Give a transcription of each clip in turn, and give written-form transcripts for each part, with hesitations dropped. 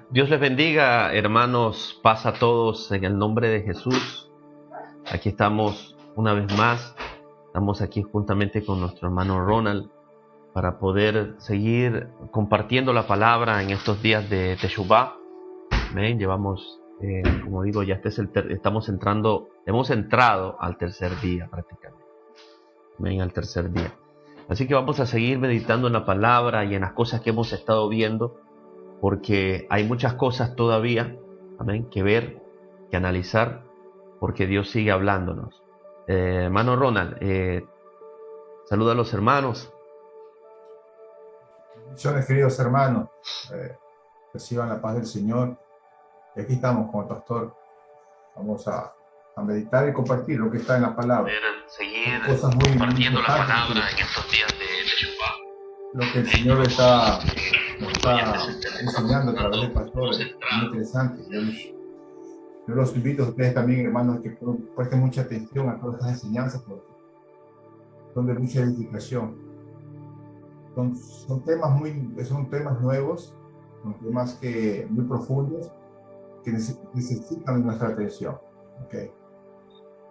Dios les bendiga, hermanos, paz a todos en el nombre de Jesús. Aquí estamos una vez más, estamos aquí juntamente con nuestro hermano Ronald para poder seguir compartiendo la palabra en estos días de Teshuvah. Amén. Llevamos, como digo, ya hemos entrado al tercer día prácticamente. Amén, al tercer día. Así que vamos a seguir meditando en la palabra y en las cosas que hemos estado viendo, porque hay muchas cosas todavía, amén, que ver, que analizar, porque Dios sigue hablándonos. Hermano Ronald, saluda a los hermanos. Bendiciones, queridos hermanos, reciban la paz del Señor. Y aquí estamos con el pastor. Vamos a meditar y compartir lo que está en la palabra. Seguir Cosas muy compartiendo la importantes palabra en estos días de Teshuvah. lo que el Señor nos está enseñando a través del pastor es muy interesante. Yo los invito a ustedes también, hermanos, que presten mucha atención a todas estas enseñanzas porque son de mucha edificación. Son temas nuevos, son temas muy profundos que necesitan nuestra atención. ¿Okay?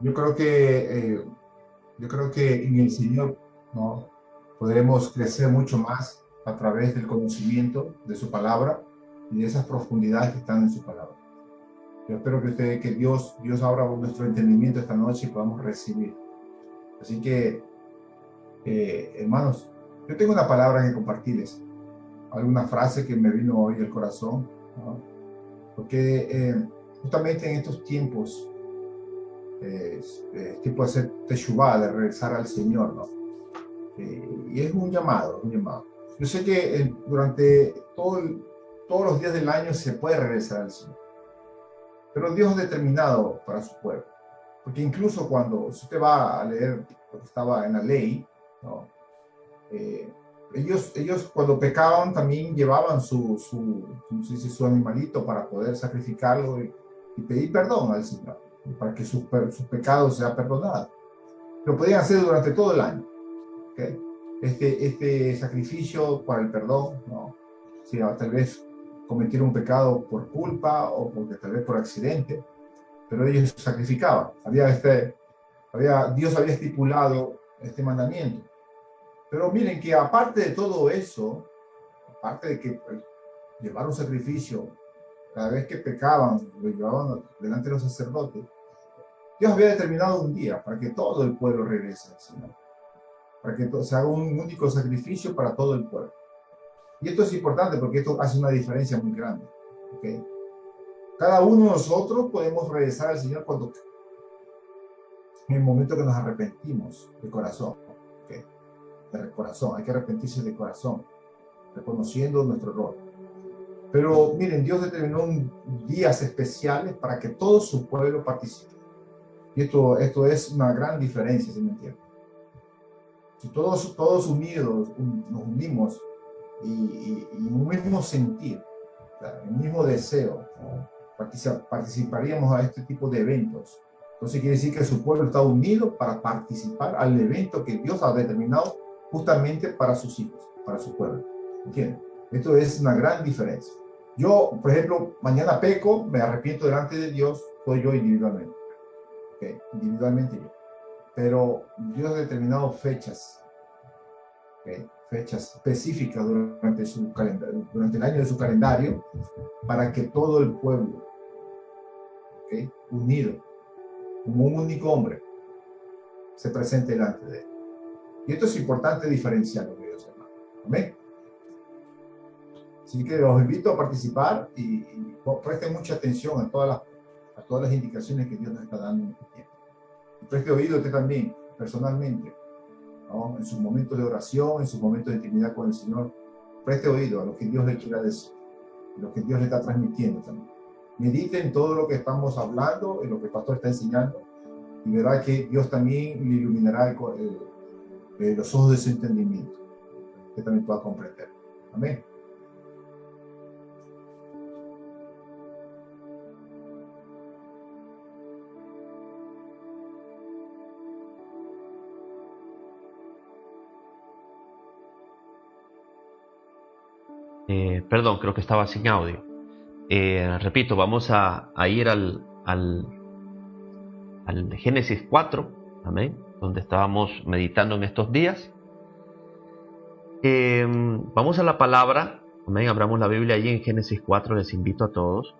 Yo creo que en el Señor, ¿no?, podremos crecer mucho más a través del conocimiento de su palabra y de esas profundidades que están en su palabra. Yo espero que Dios abra nuestro entendimiento esta noche y podamos recibir. Así que, hermanos, yo tengo una palabra que compartirles, alguna frase que me vino hoy al corazón, ¿no? Porque justamente en estos tiempos, tiempo de hacer teshuvah, de regresar al Señor, ¿no? Y es un llamado. Yo sé que durante todos los días del año se puede regresar al Señor, pero Dios ha determinado para su pueblo, porque incluso si usted va a leer lo que estaba en la ley, ¿no?, ellos cuando pecaban también llevaban su animalito para poder sacrificarlo y pedir perdón al Señor, para que sus pecados sean perdonados. Lo podían hacer durante todo el año. ¿Okay? Este sacrificio para el perdón, ¿no? Si tal vez cometieron un pecado por culpa o porque tal vez por accidente, pero ellos sacrificaban. Dios había estipulado este mandamiento. Pero miren que aparte de todo eso, aparte de que llevar un sacrificio cada vez que pecaban, lo llevaban delante de los sacerdotes, Dios había determinado un día para que todo el pueblo regrese al Señor, para que se haga un único sacrificio para todo el pueblo. Y esto es importante porque esto hace una diferencia muy grande. ¿Okay? Cada uno de nosotros podemos regresar al Señor en el momento que nos arrepentimos de corazón. ¿Okay? De corazón, hay que arrepentirse de corazón, reconociendo nuestro error. Pero miren, Dios determinó días especiales para que todo su pueblo participe. Y esto es una gran diferencia, ¿sí me entienden? Si todos unidos nos unimos y en un mismo sentir, en un mismo deseo, participaríamos a este tipo de eventos. Entonces quiere decir que su pueblo está unido para participar al evento que Dios ha determinado justamente para sus hijos, para su pueblo. ¿Entienden? Esto es una gran diferencia. Yo, por ejemplo, mañana peco, me arrepiento delante de Dios, soy yo individualmente. ¿Okay? Individualmente yo. Pero Dios ha determinado fechas, ¿okay?, fechas específicas durante el año de su calendario, para que todo el pueblo, ¿okay?, unido, como un único hombre, se presente delante de él. Y esto es importante diferenciarlo, queridos hermanos. ¿Amén? Así que los invito a participar y presten mucha atención a todas las indicaciones que Dios nos está dando en este tiempo. Y preste oído usted también, personalmente, ¿no?, en sus momentos de oración, en sus momentos de intimidad con el Señor. Preste oído a lo que Dios le quiera decir, lo que Dios le está transmitiendo también. Medite en todo lo que estamos hablando, en lo que el pastor está enseñando, y verá que Dios también le iluminará los ojos de su entendimiento, que también pueda comprender. Amén. Perdón, creo que estaba sin audio. repito, vamos a ir al Génesis 4, amén, donde estábamos meditando en estos días. Vamos a la palabra, amén, abramos la Biblia allí en Génesis 4, les invito a todos.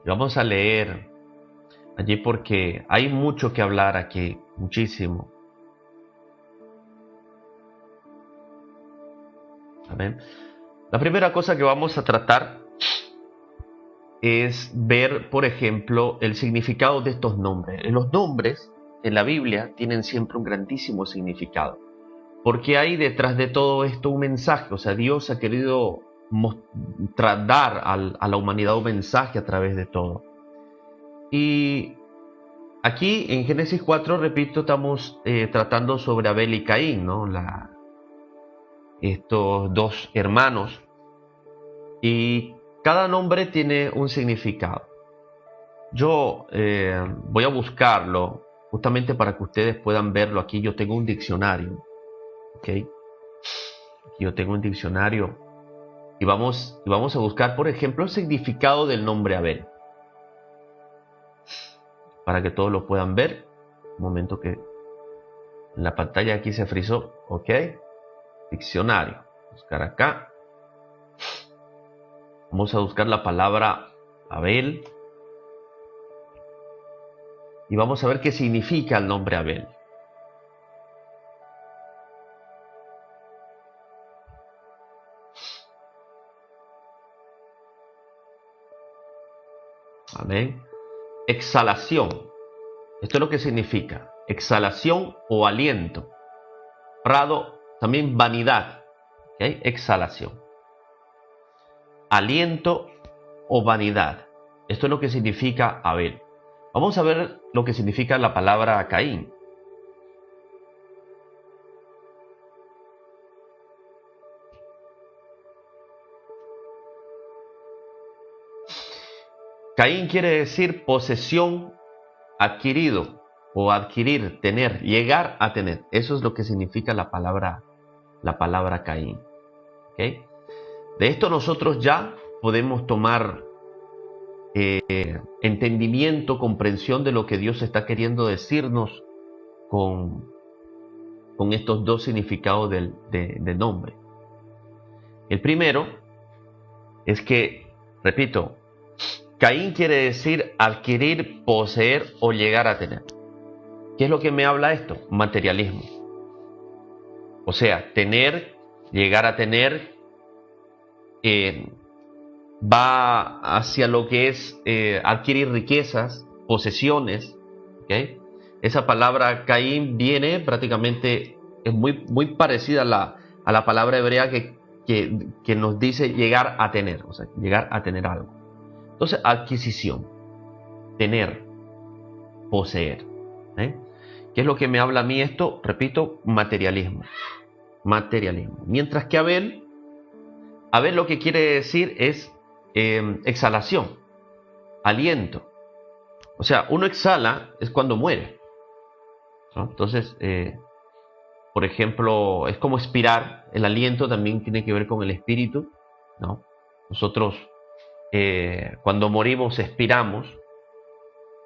Y vamos a leer allí porque hay mucho que hablar aquí, muchísimo. Amén. La primera cosa que vamos a tratar es ver, por ejemplo, el significado de estos nombres. Los nombres en la Biblia tienen siempre un grandísimo significado, porque hay detrás de todo esto un mensaje. O sea, Dios ha querido dar a la humanidad un mensaje a través de todo. Y aquí en Génesis 4, repito, estamos tratando sobre Abel y Caín, ¿no? Estos dos hermanos, y cada nombre tiene un significado. Yo voy a buscarlo justamente para que ustedes puedan verlo. Aquí yo tengo un diccionario, ¿ok? Aquí yo tengo un diccionario y vamos a buscar, por ejemplo, el significado del nombre Abel, para que todos lo puedan ver. Un momento que en la pantalla aquí se frizó, ¿ok? Diccionario, buscar acá. Vamos a buscar la palabra Abel y vamos a ver qué significa el nombre Abel. Amén. Exhalación. Esto es lo que significa. Exhalación o aliento. Prado, también vanidad. ¿Okay? Exhalación. Aliento o vanidad. Esto es lo que significa Abel. Vamos a ver lo que significa la palabra Caín. Caín quiere decir posesión, adquirido o adquirir, tener, llegar a tener. Eso es lo que significa la palabra Caín. ¿Okay? De esto nosotros ya podemos tomar entendimiento, comprensión de lo que Dios está queriendo decirnos con estos dos significados del nombre. El primero es que, repito, Caín quiere decir adquirir, poseer o llegar a tener. ¿Qué es lo que me habla esto? Materialismo. O sea, tener, llegar a tener, va hacia lo que es adquirir riquezas, posesiones. ¿Okay? Esa palabra Caín viene prácticamente, es muy parecida a la palabra hebrea que nos dice llegar a tener, o sea, llegar a tener algo. Entonces, adquisición, tener, poseer. ¿Qué es lo que me habla a mí esto? Repito, materialismo. Materialismo. Mientras que Abel lo que quiere decir es exhalación, aliento. O sea, uno exhala es cuando muere, ¿no? Entonces, por ejemplo, es como expirar. El aliento también tiene que ver con el espíritu, ¿no? Nosotros cuando morimos expiramos,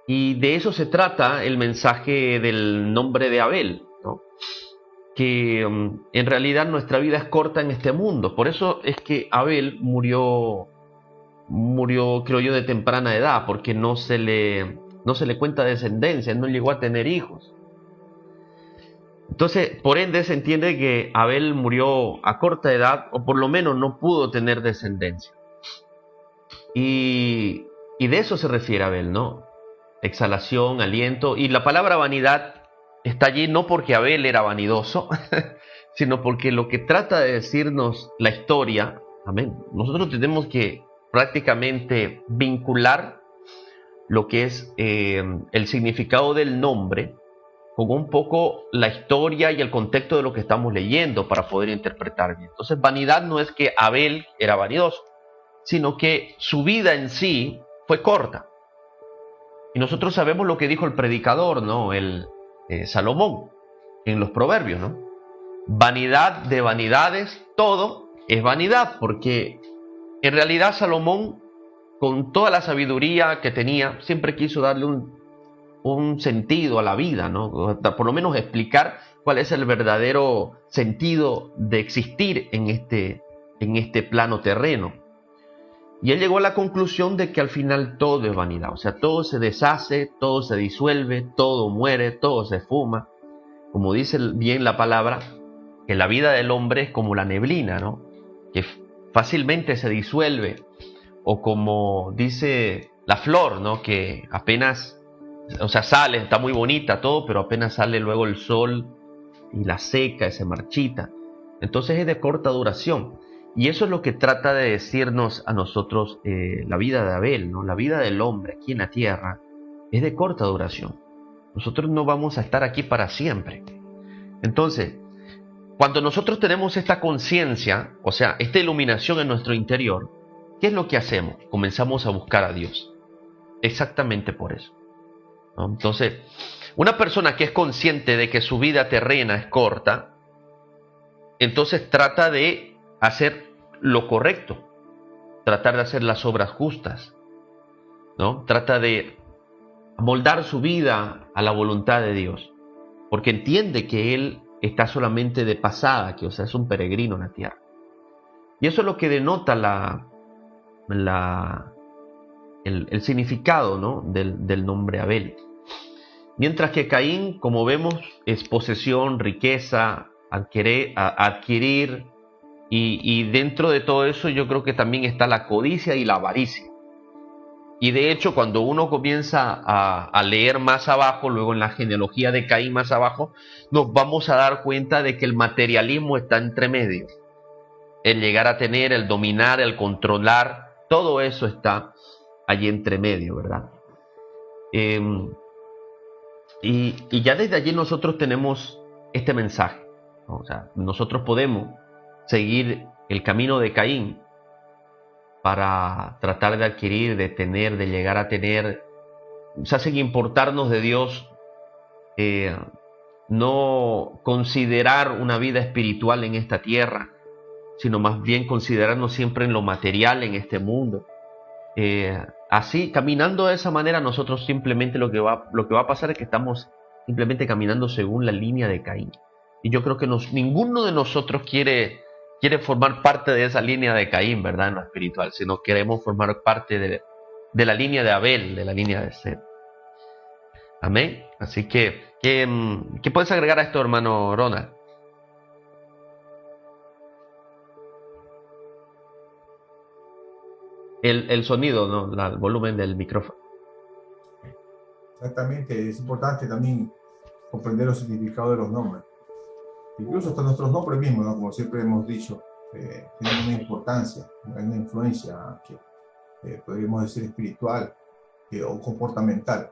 y de eso se trata el mensaje del nombre de Abel, ¿no? Que en realidad nuestra vida es corta en este mundo. Por eso es que Abel murió, creo yo, de temprana edad, porque no se le cuenta descendencia, no llegó a tener hijos. Entonces, por ende, se entiende que Abel murió a corta edad, o por lo menos no pudo tener descendencia. Y de eso se refiere Abel, ¿no? Exhalación, aliento. Y la palabra vanidad está allí no porque Abel era vanidoso, sino porque lo que trata de decirnos la historia, amén, nosotros tenemos que prácticamente vincular lo que es el significado del nombre con un poco la historia y el contexto de lo que estamos leyendo para poder interpretar bien. Entonces, vanidad no es que Abel era vanidoso, sino que su vida en sí fue corta. Y nosotros sabemos lo que dijo el predicador, ¿no? Salomón, en los Proverbios, ¿no? vanidad de vanidades, todo es vanidad, porque en realidad Salomón, con toda la sabiduría que tenía, siempre quiso darle un sentido a la vida, ¿no? Por lo menos explicar cuál es el verdadero sentido de existir en este plano terreno. Y él llegó a la conclusión de que al final todo es vanidad, o sea, todo se deshace, todo se disuelve, todo muere, todo se fuma. Como dice bien la palabra, que la vida del hombre es como la neblina, ¿no? Que fácilmente se disuelve, o como dice la flor, ¿no? Que apenas, o sea, sale, está muy bonita todo, pero apenas sale luego el sol y la seca y se marchita. Entonces es de corta duración. Y eso es lo que trata de decirnos a nosotros la vida de Abel, ¿no? La vida del hombre aquí en la tierra es de corta duración. Nosotros no vamos a estar aquí para siempre. Entonces, cuando nosotros tenemos esta conciencia, o sea, esta iluminación en nuestro interior, ¿qué es lo que hacemos? Comenzamos a buscar a Dios. Exactamente por eso, ¿no? Entonces, una persona que es consciente de que su vida terrena es corta, entonces trata de hacer lo correcto, tratar de hacer las obras justas, ¿no? Trata de moldar su vida a la voluntad de Dios, porque entiende que él está solamente de pasada, que o sea, es un peregrino en la tierra. Y eso es lo que denota el significado, ¿no? del nombre Abel. Mientras que Caín, como vemos, es posesión, riqueza, adquirir, y dentro de todo eso yo creo que también está la codicia y la avaricia. Y de hecho, cuando uno comienza a leer más abajo, luego en la genealogía de Caín más abajo, nos vamos a dar cuenta de que el materialismo está entre medio. El llegar a tener, el dominar, el controlar, todo eso está allí entre medio, ¿verdad? Y ya desde allí nosotros tenemos este mensaje, ¿no? O sea, nosotros podemos seguir el camino de Caín para tratar de adquirir, de tener, de llegar a tener, o sea, sin importarnos de Dios, no considerar una vida espiritual en esta tierra, sino más bien considerarnos siempre en lo material en este mundo. Así, caminando de esa manera, nosotros simplemente lo que va a pasar es que estamos simplemente caminando según la línea de Caín. Y yo creo que ninguno de nosotros quiere formar parte de esa línea de Caín, ¿verdad? En lo espiritual, sino queremos formar parte de la línea de Abel, de la línea de Seth. Amén. Así que, ¿qué puedes agregar a esto, hermano Ronald? El sonido, ¿no? El volumen del micrófono. Exactamente, es importante también comprender los significados de los nombres. Incluso hasta nuestros nombres mismos, ¿no? Como siempre hemos dicho, tienen una importancia, una influencia que podríamos decir espiritual o comportamental.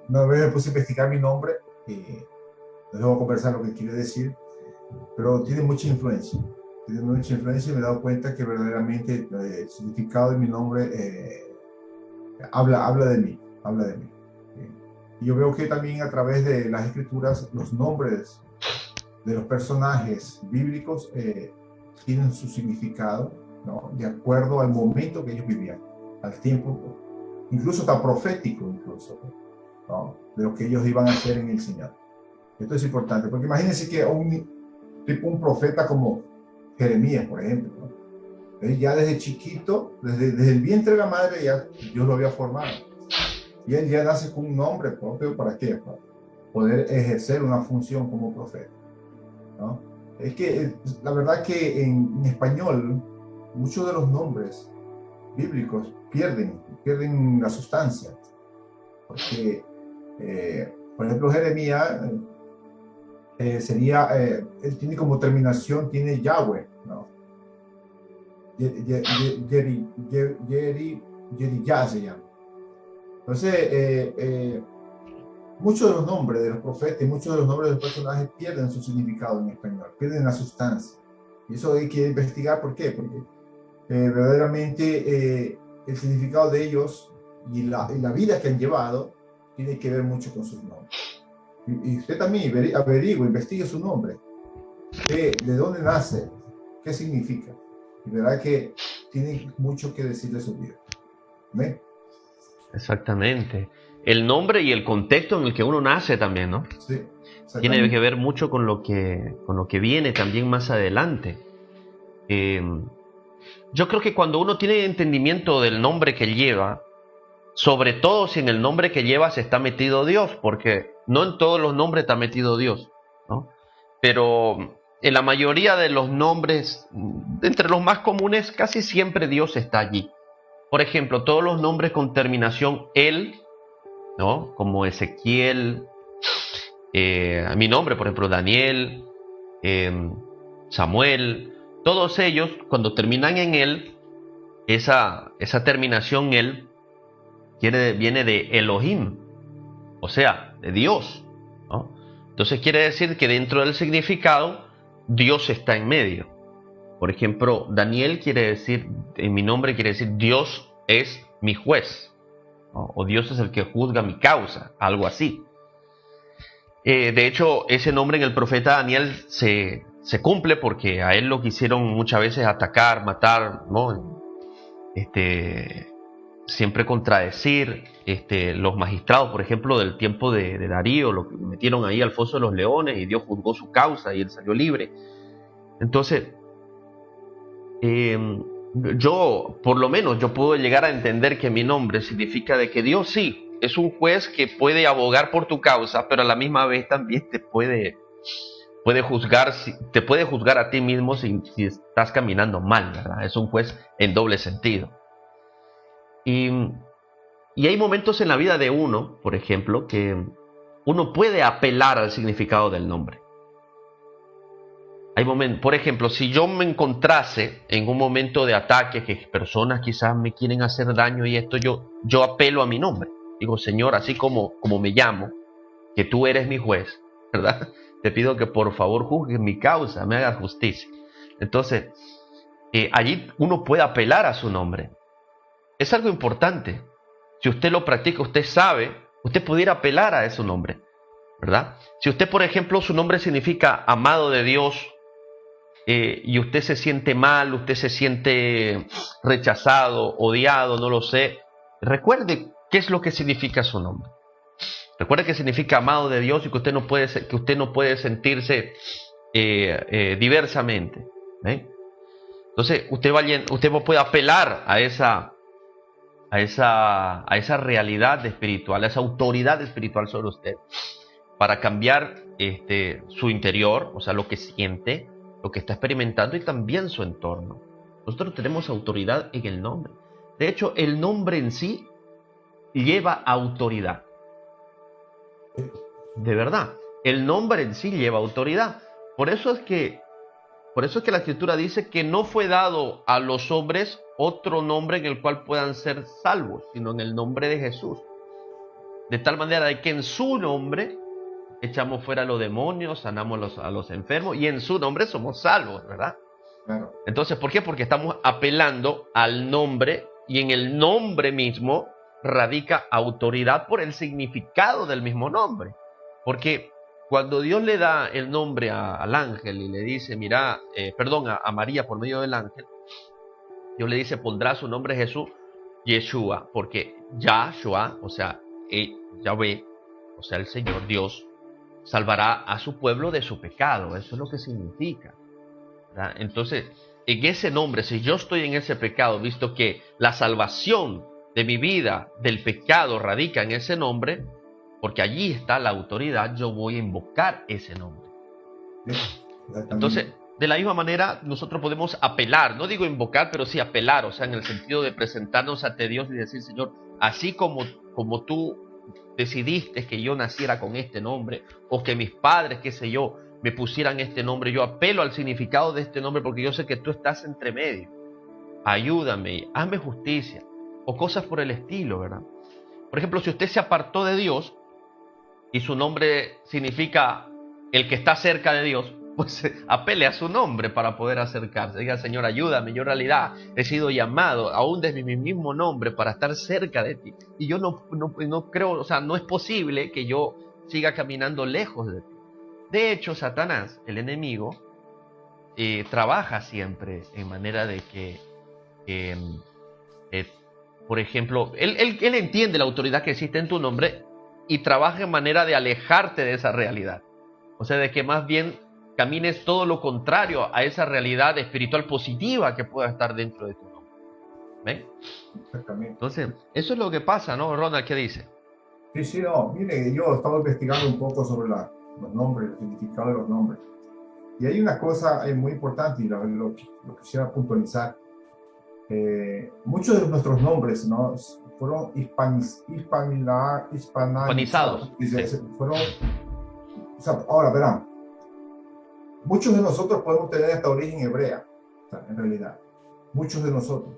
Una vez me puse a investigar mi nombre, les voy a conversar lo que quiere decir, pero tiene mucha influencia. Tiene mucha influencia y me he dado cuenta que verdaderamente el significado de mi nombre habla de mí, habla de mí. Y yo veo que también a través de las escrituras los nombres de los personajes bíblicos tienen su significado, ¿no? De acuerdo al momento que ellos vivían, al tiempo, incluso tan profético, incluso, ¿no? De lo que ellos iban a hacer en el Señor. Esto es importante, porque imagínense que un profeta como Jeremías, por ejemplo, ¿no? Él ya desde chiquito, desde el vientre de la madre, ya Dios lo había formado. Y él ya nace con un nombre propio. ¿Para qué? Para poder ejercer una función como profeta, ¿no? Es que la verdad que en español muchos de los nombres bíblicos pierden la sustancia. Porque, por ejemplo, Jeremías sería, él tiene como terminación, tiene Yahweh, ¿no? Yeriyah se llama. Entonces, muchos de los nombres de los profetas y muchos de los nombres de los personajes pierden su significado en español, pierden la sustancia. Y eso hay que investigar. ¿Por qué? Porque verdaderamente el significado de ellos y la vida que han llevado tiene que ver mucho con sus nombres. Y usted también averigua, investigue su nombre, de dónde nace, qué significa. Y verá que tiene mucho que decir de su vida. ¿Ve? Exactamente. El nombre y el contexto en el que uno nace también, ¿no? Sí, Tiene que exactamente. ver mucho con lo que viene también más adelante. Eh, yo creo que cuando uno tiene entendimiento del nombre que lleva, sobre todo si en el nombre que lleva se está metido Dios, porque no en todos los nombres está metido Dios, ¿no? Pero en la mayoría de los nombres, entre los más comunes, casi siempre Dios está allí. Por ejemplo, todos los nombres con terminación el, ¿no? Como Ezequiel, mi nombre, por ejemplo, Daniel, eh, Samuel, todos ellos, cuando terminan en él, esa terminación él viene de Elohim, o sea, de Dios, ¿no? Entonces quiere decir que dentro del significado, Dios está en medio. Por ejemplo, Daniel quiere decir, en mi nombre quiere decir, Dios es mi juez, ¿no? O Dios es el que juzga mi causa, algo así. De hecho, ese nombre en el profeta Daniel se cumple porque a él lo quisieron muchas veces atacar, matar, ¿no? Siempre contradecir, los magistrados, por ejemplo, del tiempo de Darío, lo metieron ahí al foso de los leones y Dios juzgó su causa y él salió libre. Entonces, yo, por lo menos, yo puedo llegar a entender que mi nombre significa de que Dios sí es un juez que puede abogar por tu causa, pero a la misma vez también puede juzgar, te puede juzgar a ti mismo si estás caminando mal, ¿verdad? Es un juez en doble sentido. Y, y hay momentos en la vida de uno, por ejemplo, que uno puede apelar al significado del nombre. Hay momentos, por ejemplo, si yo me encontrase en un momento de ataque, que personas quizás me quieren hacer daño y esto, yo apelo a mi nombre. Digo, Señor, así como me llamo, que tú eres mi juez, ¿verdad? Te pido que por favor juzgues mi causa, me hagas justicia. Entonces, allí uno puede apelar a su nombre. Es algo importante. Si usted lo practica, usted sabe, usted pudiera apelar a ese nombre, ¿verdad? Si usted, por ejemplo, su nombre significa amado de Dios, y usted se siente mal, usted se siente rechazado, odiado, no lo sé, recuerde qué es lo que significa su nombre. Recuerde que significa amado de Dios y que usted no puede sentirse diversamente. ¿Eh? Entonces, usted puede apelar a esa realidad espiritual, a esa autoridad espiritual sobre usted, para cambiar su interior, o sea, lo que siente, lo que está experimentando y también su entorno. Nosotros tenemos autoridad en el nombre. De hecho, el nombre en sí lleva autoridad. De verdad, el nombre en sí lleva autoridad. Por eso es que la Escritura dice que no fue dado a los hombres otro nombre en el cual puedan ser salvos, sino en el nombre de Jesús. De tal manera de que en su nombre echamos fuera a los demonios, sanamos a los enfermos y en su nombre somos salvos, ¿verdad? Claro. Entonces, ¿por qué? Porque estamos apelando al nombre y en el nombre mismo radica autoridad por el significado del mismo nombre. Porque cuando Dios le da el nombre al ángel y le dice, mira, a María por medio del ángel, Dios le dice, pondrá su nombre Jesús, Yeshua, porque Yahshua, o sea, Yahvé, o sea, el Señor Dios, salvará a su pueblo de su pecado. Eso es lo que significa, ¿verdad? Entonces, en ese nombre, si yo estoy en ese pecado, visto que la salvación de mi vida del pecado radica en ese nombre, porque allí está la autoridad, yo voy a invocar ese nombre. Entonces, de la misma manera, nosotros podemos apelar, no digo invocar, pero sí apelar, o sea, en el sentido de presentarnos ante Dios y decir, Señor, así como tú decidiste que yo naciera con este nombre, o que mis padres, qué sé yo, me pusieran este nombre, yo apelo al significado de este nombre porque yo sé que tú estás entre medio. Ayúdame, hazme justicia, o cosas por el estilo, ¿verdad? Por ejemplo, si usted se apartó de Dios y su nombre significa el que está cerca de Dios, pues apele a su nombre para poder acercarse. Diga, Señor, ayúdame, yo en realidad he sido llamado aún desde mi mismo nombre para estar cerca de ti. Y yo no creo, o sea, no es posible que yo siga caminando lejos de ti. De hecho, Satanás, el enemigo, trabaja siempre en manera de que, eh, eh, por ejemplo, él entiende la autoridad que existe en tu nombre y trabaja en manera de alejarte de esa realidad. O sea, de que más bien camines todo lo contrario a esa realidad espiritual positiva que pueda estar dentro de tu nombre. ¿Ven? Exactamente. Entonces, eso es lo que pasa, ¿no, Ronald? ¿Qué dice? Sí, sí, no. Mire, yo estaba investigando un poco sobre los nombres, el significado de los nombres. Y hay una cosa muy importante y lo quisiera puntualizar. Muchos de nuestros nombres, ¿no?, fueron hispanizados. Hispanizados. Sí. Fueron, o sea, ahora verán, muchos de nosotros podemos tener esta origen hebrea, o sea, en realidad. Muchos de nosotros,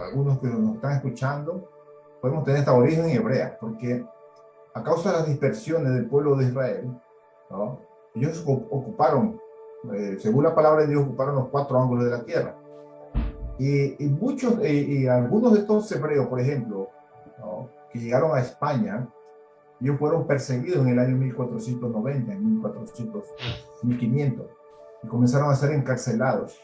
algunos que nos están escuchando, podemos tener esta origen hebrea, porque a causa de las dispersiones del pueblo de Israel, ¿no?, ellos ocuparon, según la palabra de Dios, ocuparon los 4 ángulos de la tierra. Y muchos, y algunos de estos hebreos, por ejemplo, ¿no?, que llegaron a España, ellos fueron perseguidos en el año 1490, en 1500, y comenzaron a ser encarcelados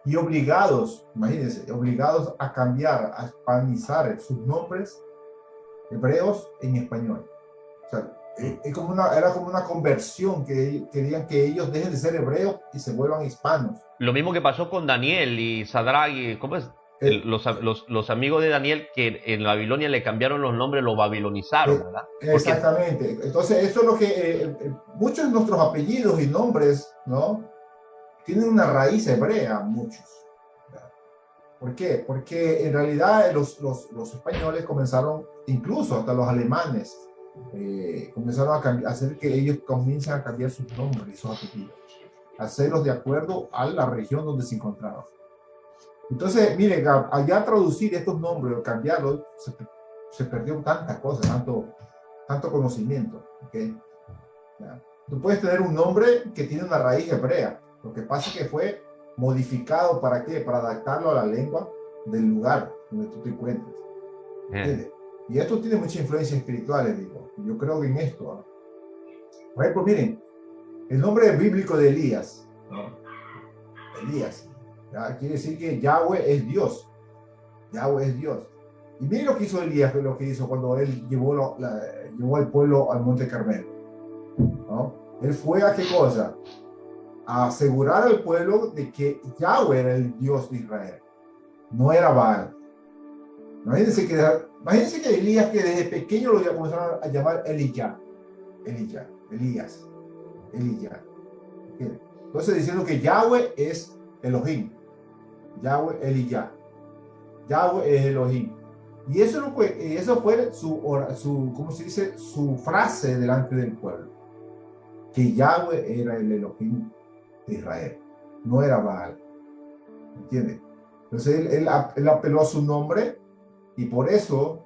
y obligados, imagínense, obligados a cambiar, a hispanizar sus nombres hebreos en español. O sea, era como una conversión, que querían que ellos dejen de ser hebreos y se vuelvan hispanos. Lo mismo que pasó con Daniel y Sadrach, y ¿cómo es? Los amigos de Daniel, que en Babilonia le cambiaron los nombres, los babilonizaron, ¿verdad? Exactamente. Entonces, eso es lo que muchos de nuestros apellidos y nombres, ¿no?, tienen una raíz hebrea, muchos. ¿Por qué? Porque en realidad los españoles comenzaron, incluso hasta los alemanes, comenzaron a hacer que ellos comiencen a cambiar sus nombres y sus apellidos, hacerlos de acuerdo a la región donde se encontraban. Entonces, miren, allá traducir estos nombres o cambiarlos, se perdió tantas cosas, tanto conocimiento. ¿Okay? Tú puedes tener un nombre que tiene una raíz hebrea, lo que pasa es que fue modificado. ¿Para qué? Para adaptarlo a la lengua del lugar donde tú te encuentres. Y esto tiene mucha influencia espiritual, digo. Yo creo que en esto, ¿no? Por ejemplo, miren, el nombre bíblico de Elías, ¿no?, Elías, ¿ya?, quiere decir que Yahweh es Dios. Yahweh es Dios. Y miren lo que hizo Elías, lo que hizo cuando él llevó al pueblo al Monte Carmelo, ¿no? Él fue a qué cosa? A asegurar al pueblo de que Yahweh era el Dios de Israel, no era Baal. Imagínense que Elías, que desde pequeño lo comenzaron a llamar Elías. Entonces diciendo que Yahweh es Elohim. Yahweh Elías. Yahweh es Elohim. Y eso fue su, ¿cómo se dice?, su frase delante del pueblo. Que Yahweh era el Elohim de Israel, no era Baal. ¿Entiendes? Entonces él apeló a su nombre y por eso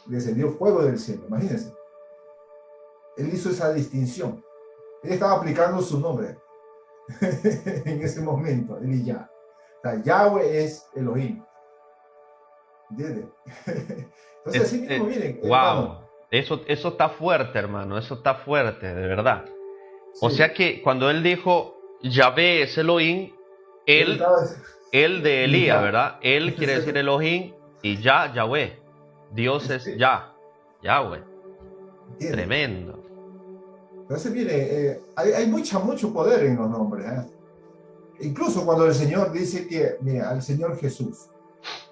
descendió fuego del cielo. Imagínense. Él hizo esa distinción. Él estaba aplicando su nombre en ese momento, Elías. O sea, Yahweh es Elohim. ¿Entiendes? Entonces, así mismo, miren. Wow. Eso está fuerte, hermano. Eso está fuerte, de verdad. Sí. O sea que cuando él dijo Yahvé es Elohim, él de Elías, ¿verdad? Él quiere decir Elohim y Yahvé. Dios es Yahweh. ¿Entiendes? Tremendo. Entonces, mire, hay mucho poder en los nombres. Incluso cuando el Señor dice que, mira, al Señor Jesús,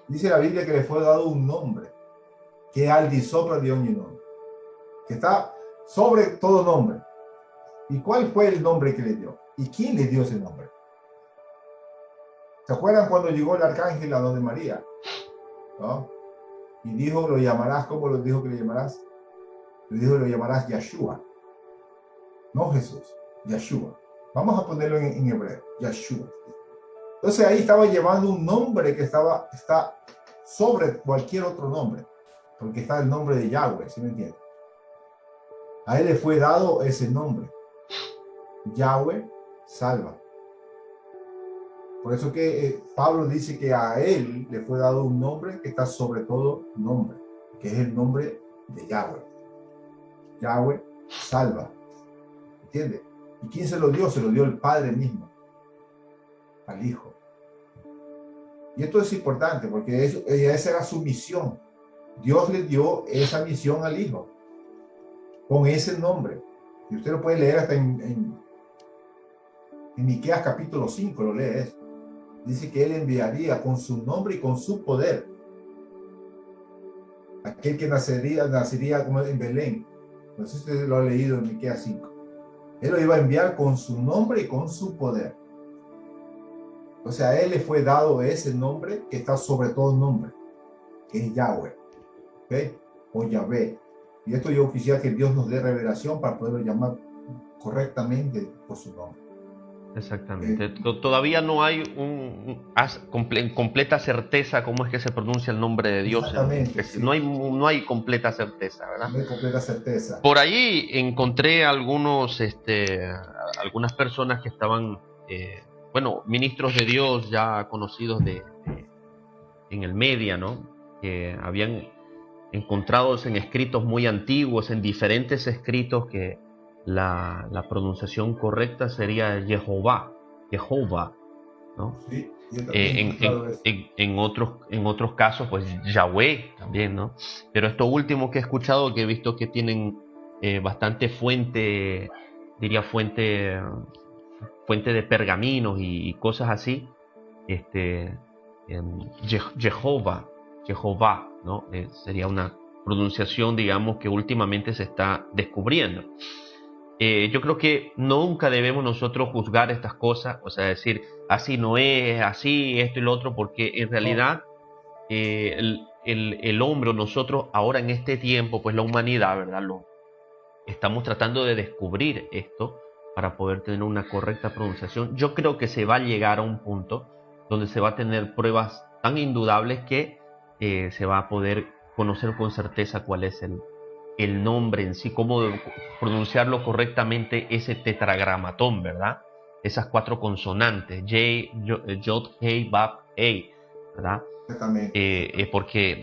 dice la Biblia que le fue dado un nombre, que es al di sopra di ogni nome, que está sobre todo nombre. ¿Y cuál fue el nombre que le dio? ¿Y quién le dio ese nombre? ¿Se acuerdan cuando llegó el arcángel a donde María? ¿No? Y dijo, lo llamarás, ¿cómo lo dijo que le llamarás? Le dijo, lo llamarás Yeshua. No Jesús, Yeshua. Vamos a ponerlo en hebreo, Yeshua. Entonces ahí estaba llevando un nombre que está sobre cualquier otro nombre, porque está el nombre de Yahweh, ¿sí me entienden? A él le fue dado ese nombre. Yahweh salva. Por eso que Pablo dice que a él le fue dado un nombre que está sobre todo nombre, que es el nombre de Yahweh. Yahweh salva. ¿Entiendes? ¿Y quién se lo dio? Se lo dio el Padre mismo, al Hijo. Y esto es importante porque esa era su misión. Dios le dio esa misión al Hijo, con ese nombre. Y usted lo puede leer hasta en Miqueas capítulo 5, lo lee eso. Dice que Él enviaría con su nombre y con su poder. Aquel que nacería como en Belén. No sé si usted lo ha leído en Miqueas 5. Él lo iba a enviar con su nombre y con su poder. O sea, a Él le fue dado ese nombre que está sobre todo nombre, que es Yahweh, ¿ok? O Yahvé. Y esto yo quisiera que Dios nos dé revelación para poderlo llamar correctamente por su nombre. Exactamente. Todavía no hay completa certeza cómo es que se pronuncia el nombre de Dios. Exactamente. Sí. No hay completa certeza, ¿verdad? No hay completa certeza. Por ahí encontré algunas personas que estaban, ministros de Dios ya conocidos en el media, ¿no? Que habían encontrado en escritos muy antiguos, en diferentes escritos, que la pronunciación correcta sería Jehová, ¿no? Sí, en otros casos, pues Yahweh también, ¿no? Pero esto último que he escuchado, que he visto que tienen bastante fuente de pergaminos y cosas así, Jehová, ¿no? Sería una pronunciación, digamos, que últimamente se está descubriendo. Yo creo que nunca debemos nosotros juzgar estas cosas, o sea, decir, así no es, así, esto y lo otro, porque en realidad el hombre, nosotros ahora en este tiempo, pues la humanidad, ¿verdad? Estamos tratando de descubrir esto para poder tener una correcta pronunciación. Yo creo que se va a llegar a un punto donde se va a tener pruebas tan indudables que se va a poder conocer con certeza cuál es el nombre en sí, cómo pronunciarlo correctamente, ese tetragramatón, ¿verdad? Esas 4 consonantes, Yod, Hei, Bab, Hei, ¿verdad? Exactamente. Porque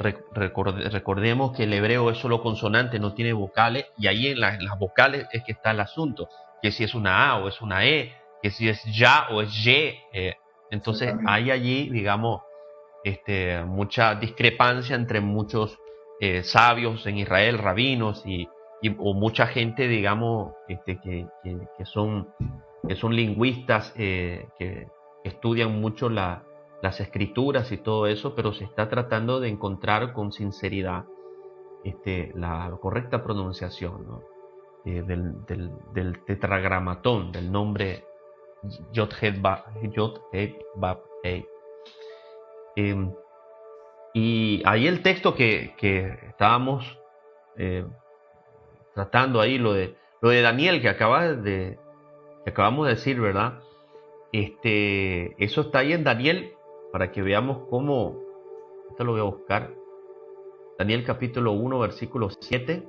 recordemos que el hebreo es solo consonante, no tiene vocales, y ahí en las vocales es que está el asunto, que si es una A o es una E, que si es ya o es ye. Entonces hay allí, digamos, mucha discrepancia entre muchos sabios en Israel, rabinos o mucha gente, digamos, que son lingüistas, que estudian mucho las escrituras y todo eso, pero se está tratando de encontrar con sinceridad la correcta pronunciación, ¿no? Del tetragramatón, del nombre Yod-Heh-Bab-Heh. Y ahí el texto que estábamos tratando ahí, lo de Daniel que acabamos de decir, ¿verdad? Eso está ahí en Daniel, para que veamos cómo. Esto lo voy a buscar. Daniel capítulo 1, versículo 7.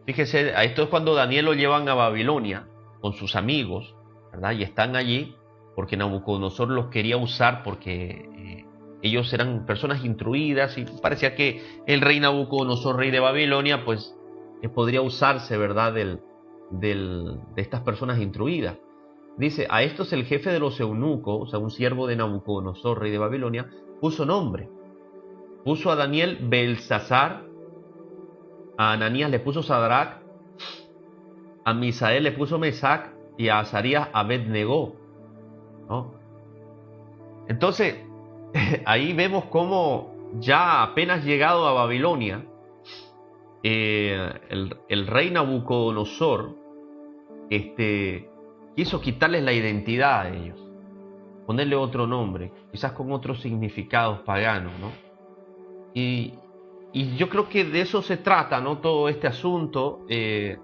Fíjese, esto es cuando Daniel lo llevan a Babilonia con sus amigos, ¿verdad? Y están allí porque Nabucodonosor los quería usar, porque ellos eran personas instruidas y parecía que el rey Nabucodonosor, rey de Babilonia, pues podría usarse, ¿verdad? De estas personas instruidas. Dice, a estos el jefe de los eunucos, o sea, un siervo de Nabucodonosor, rey de Babilonia, puso nombre. Puso a Daniel Belsasar, a Ananías le puso Sadrach, a Misael le puso Mesac y a Azarías Abed-Negó, ¿no? Entonces, ahí vemos cómo ya apenas llegado a Babilonia, el rey Nabucodonosor quiso quitarles la identidad a ellos, ponerle otro nombre, quizás con otros significados paganos, ¿no? Y yo creo que de eso se trata, ¿no? Todo este asunto. Es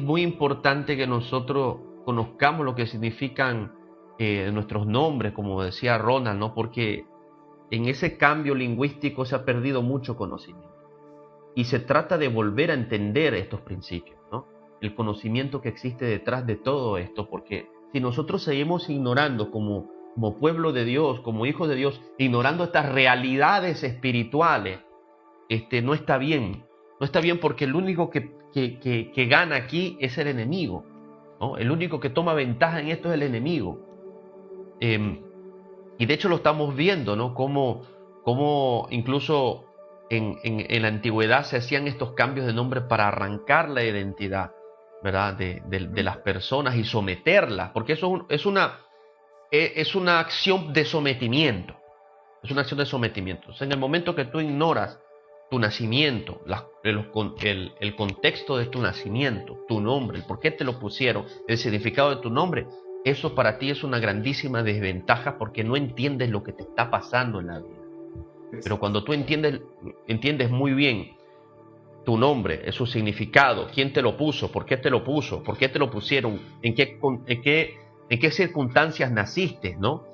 muy importante que nosotros conozcamos lo que significan nuestros nombres, como decía Ronald, ¿no? Porque en ese cambio lingüístico se ha perdido mucho conocimiento. Y se trata de volver a entender estos principios, ¿no? El conocimiento que existe detrás de todo esto, porque si nosotros seguimos ignorando como pueblo de Dios, como hijos de Dios, ignorando estas realidades espirituales, no está bien. No está bien porque el único que gana aquí es el enemigo, ¿no? El único que toma ventaja en esto es el enemigo. Y de hecho lo estamos viendo, ¿no? Cómo incluso en la antigüedad se hacían estos cambios de nombre para arrancar la identidad, ¿verdad? De las personas y someterlas, porque eso es una acción de sometimiento. Es una acción de sometimiento. O sea, en el momento que tú ignoras tu nacimiento, el contexto de tu nacimiento, tu nombre, el por qué te lo pusieron, el significado de tu nombre, eso para ti es una grandísima desventaja porque no entiendes lo que te está pasando en la vida. Pero cuando tú entiendes muy bien tu nombre, su significado, quién te lo puso, por qué te lo puso, por qué te lo pusieron, en qué circunstancias naciste, ¿no?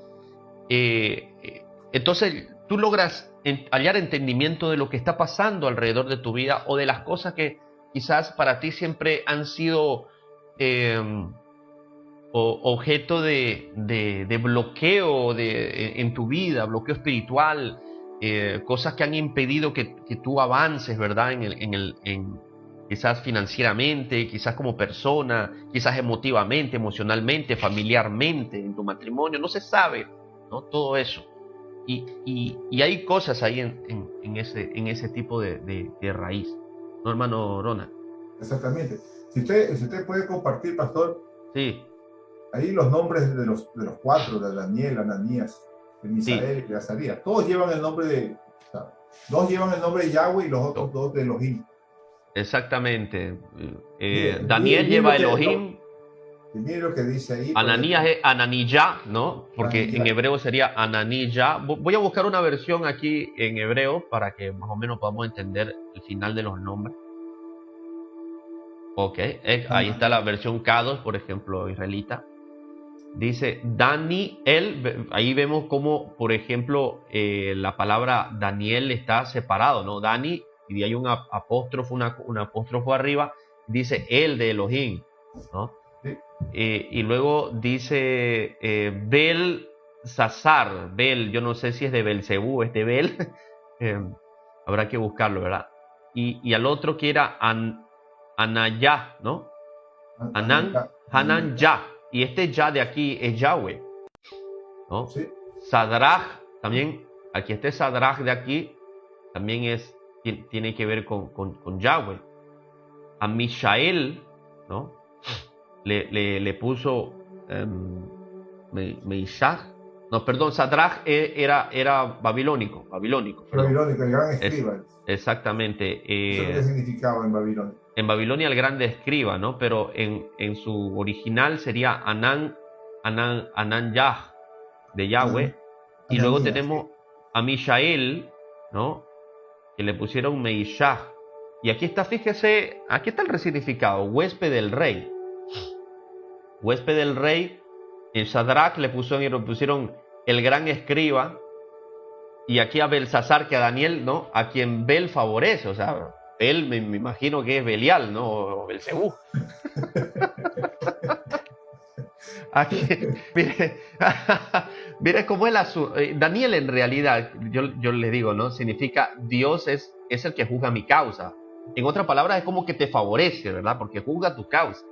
Entonces tú logras hallar entendimiento de lo que está pasando alrededor de tu vida o de las cosas que quizás para ti siempre han sido objeto de bloqueo en tu vida, bloqueo espiritual, cosas que han impedido que tú avances, ¿verdad? Quizás financieramente, quizás como persona, quizás emotivamente, emocionalmente, familiarmente, en tu matrimonio, no se sabe, ¿no? Todo eso. Y hay cosas ahí en ese tipo de raíz, ¿no, hermano Ronald? Exactamente. Si usted puede compartir, pastor, Sí, ahí los nombres de los cuatro, de Daniel, Ananías, de Misael y de Azarías, todos llevan el nombre de, o sea, dos llevan el nombre de Yahweh y los otros dos de Elohim. exactamente. Daniel Mire lleva Elohim, mire lo que dice ahí. Ananías es Ananiyah, ¿no? Porque Ananiyah. en hebreo sería Ananiyah. Voy a buscar una versión aquí en hebreo para que más o menos podamos entender el final de los nombres. Ok, ahí está la versión Kadosh, por ejemplo, israelita. Dice Daniel, ahí vemos cómo, por ejemplo, la palabra Daniel está separado, ¿no? Dani, y hay un apóstrofo, un apóstrofo arriba, dice el de Elohim, ¿no? Sí. Y luego dice Belsasar, yo no sé si es de Belcebú, es de Bel, habrá que buscarlo, ¿verdad? Y al otro que era Anayah, ¿no? Hanan Yah. Y este Yah de aquí es Yahweh, ¿no? Sí. Sadrach, también, aquí este Sadrach de aquí, también tiene que ver con Yahweh. A Mishael, ¿no? Le puso Meishach. No, perdón, Sadrach era babilónico. Babilónico, el gran escriba. Exactamente. Eso es lo que significaba en Babilonia. En Babilonia el grande escriba, ¿no? Pero en su original sería Ananyah de Yahweh. Y luego tenemos a Mishael, ¿no? Que le pusieron Meishach. Y aquí está, fíjese, aquí está el resignificado, huésped del rey. Huésped del rey, en Sadrach le pusieron el gran escriba. Y aquí a Belsasar, que a Daniel, ¿no? A quien Bel favorece, o sea, Bel me imagino que es Belial, ¿no? O Belcebú. Aquí, mire cómo es Daniel en realidad, yo le digo, ¿no? Significa Dios es el que juzga mi causa. En otras palabras, es como que te favorece, ¿verdad? Porque juzga tu causa.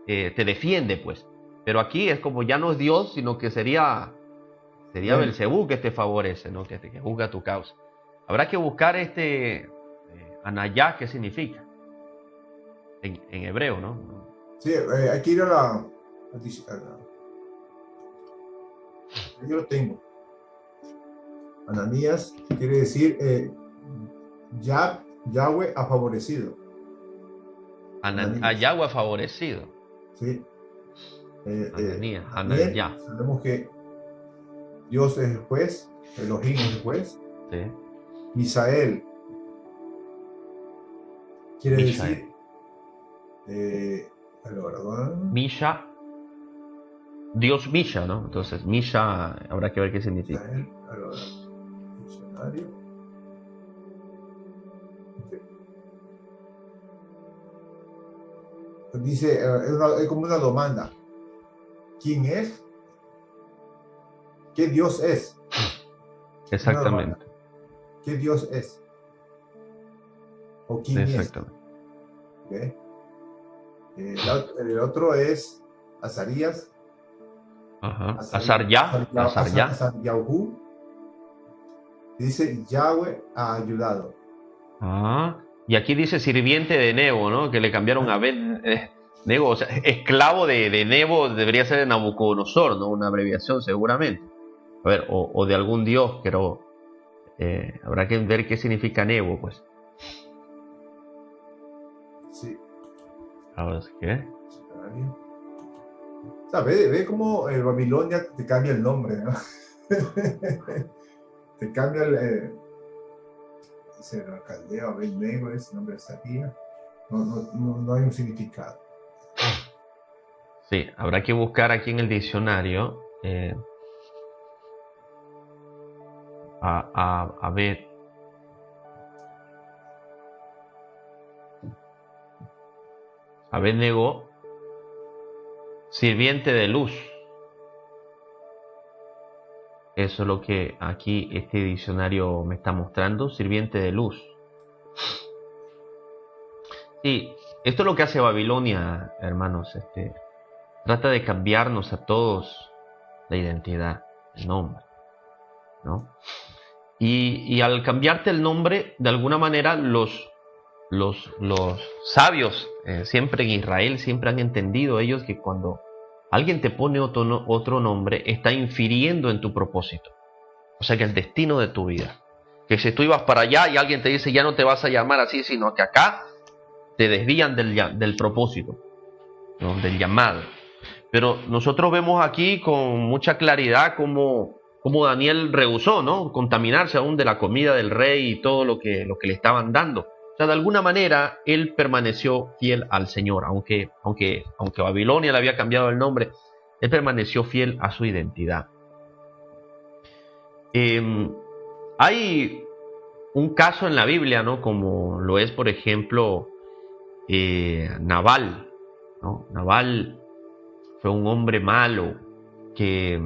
Te defiende, pues. Pero aquí es como ya no es Dios, sino que sería Belcebú que te favorece, ¿no? Que juzga tu causa. Habrá que buscar Anayah, ¿qué significa? En hebreo, ¿no? Sí, hay que ir a la... Yo lo tengo. Ananías quiere decir Yahweh ha favorecido. A Yahweh ha favorecido. Sí. Ananías, Anayah. Sabemos que Dios es el juez, Elohim es el juez. Sí. Misael quiere decir Misha, Dios Misha, ¿no? Entonces, Misha, habrá que ver qué significa. Diccionario. Dice, es como una demanda. ¿Quién es? ¿Qué Dios es? Exactamente. ¿Qué Dios es? o quiniestos. Exactamente. ¿Okay? El otro es Azarías. Ajá. Azarya. Azaryahu. Dice, Yahweh ha ayudado. Ah, y aquí dice sirviente de Nebo, ¿no? Que le cambiaron a Nebo, o sea, esclavo de Nebo debería ser de Nabucodonosor, ¿no? Una abreviación seguramente. A ver, o de algún dios, pero habrá que ver qué significa Nebo, pues. Sí. Ahora, ¿qué? O sea, ve cómo Babilonia te cambia el nombre, ¿no? Te cambia dice el Caldeo, Abednego, ese nombre de Saría. No hay un significado. Sí, habrá que buscar aquí en el diccionario a ver. Abednego, sirviente de luz. Eso es lo que aquí este diccionario me está mostrando, sirviente de luz. Sí, esto es lo que hace Babilonia, hermanos. Trata de cambiarnos a todos la identidad, el nombre, ¿no? Y al cambiarte el nombre, de alguna manera los sabios, siempre en Israel, siempre han entendido ellos que cuando alguien te pone otro nombre, está infiriendo en tu propósito. O sea que el destino de tu vida. Que si tú ibas para allá y alguien te dice ya no te vas a llamar así, sino que acá te desvían del propósito, ¿no? Del llamado. Pero nosotros vemos aquí con mucha claridad cómo Daniel rehusó, ¿no? Contaminarse aún de la comida del rey y todo lo que le estaban dando. O sea, de alguna manera él permaneció fiel al Señor, aunque Babilonia le había cambiado el nombre, él permaneció fiel a su identidad. Hay un caso en la Biblia, ¿no? Como lo es, por ejemplo, Nabal, ¿no? Nabal fue un hombre malo que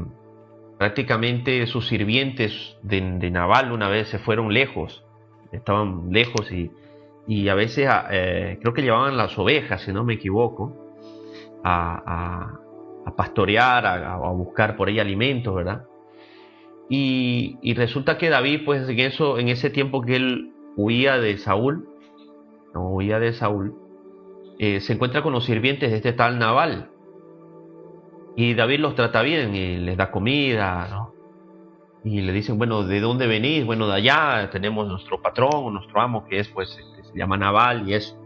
prácticamente sus sirvientes de Nabal una vez se fueron lejos, estaban lejos y a veces creo que llevaban las ovejas, si no me equivoco, a pastorear, a buscar por ahí alimentos, ¿verdad? Y resulta que David, pues en ese tiempo que él huía de Saúl, se encuentra con los sirvientes de este tal Nabal. Y David los trata bien y les da comida, ¿no? Y le dicen, bueno, ¿de dónde venís? Bueno, de allá tenemos nuestro patrón, nuestro amo, que es, pues, se llama Nabal y eso.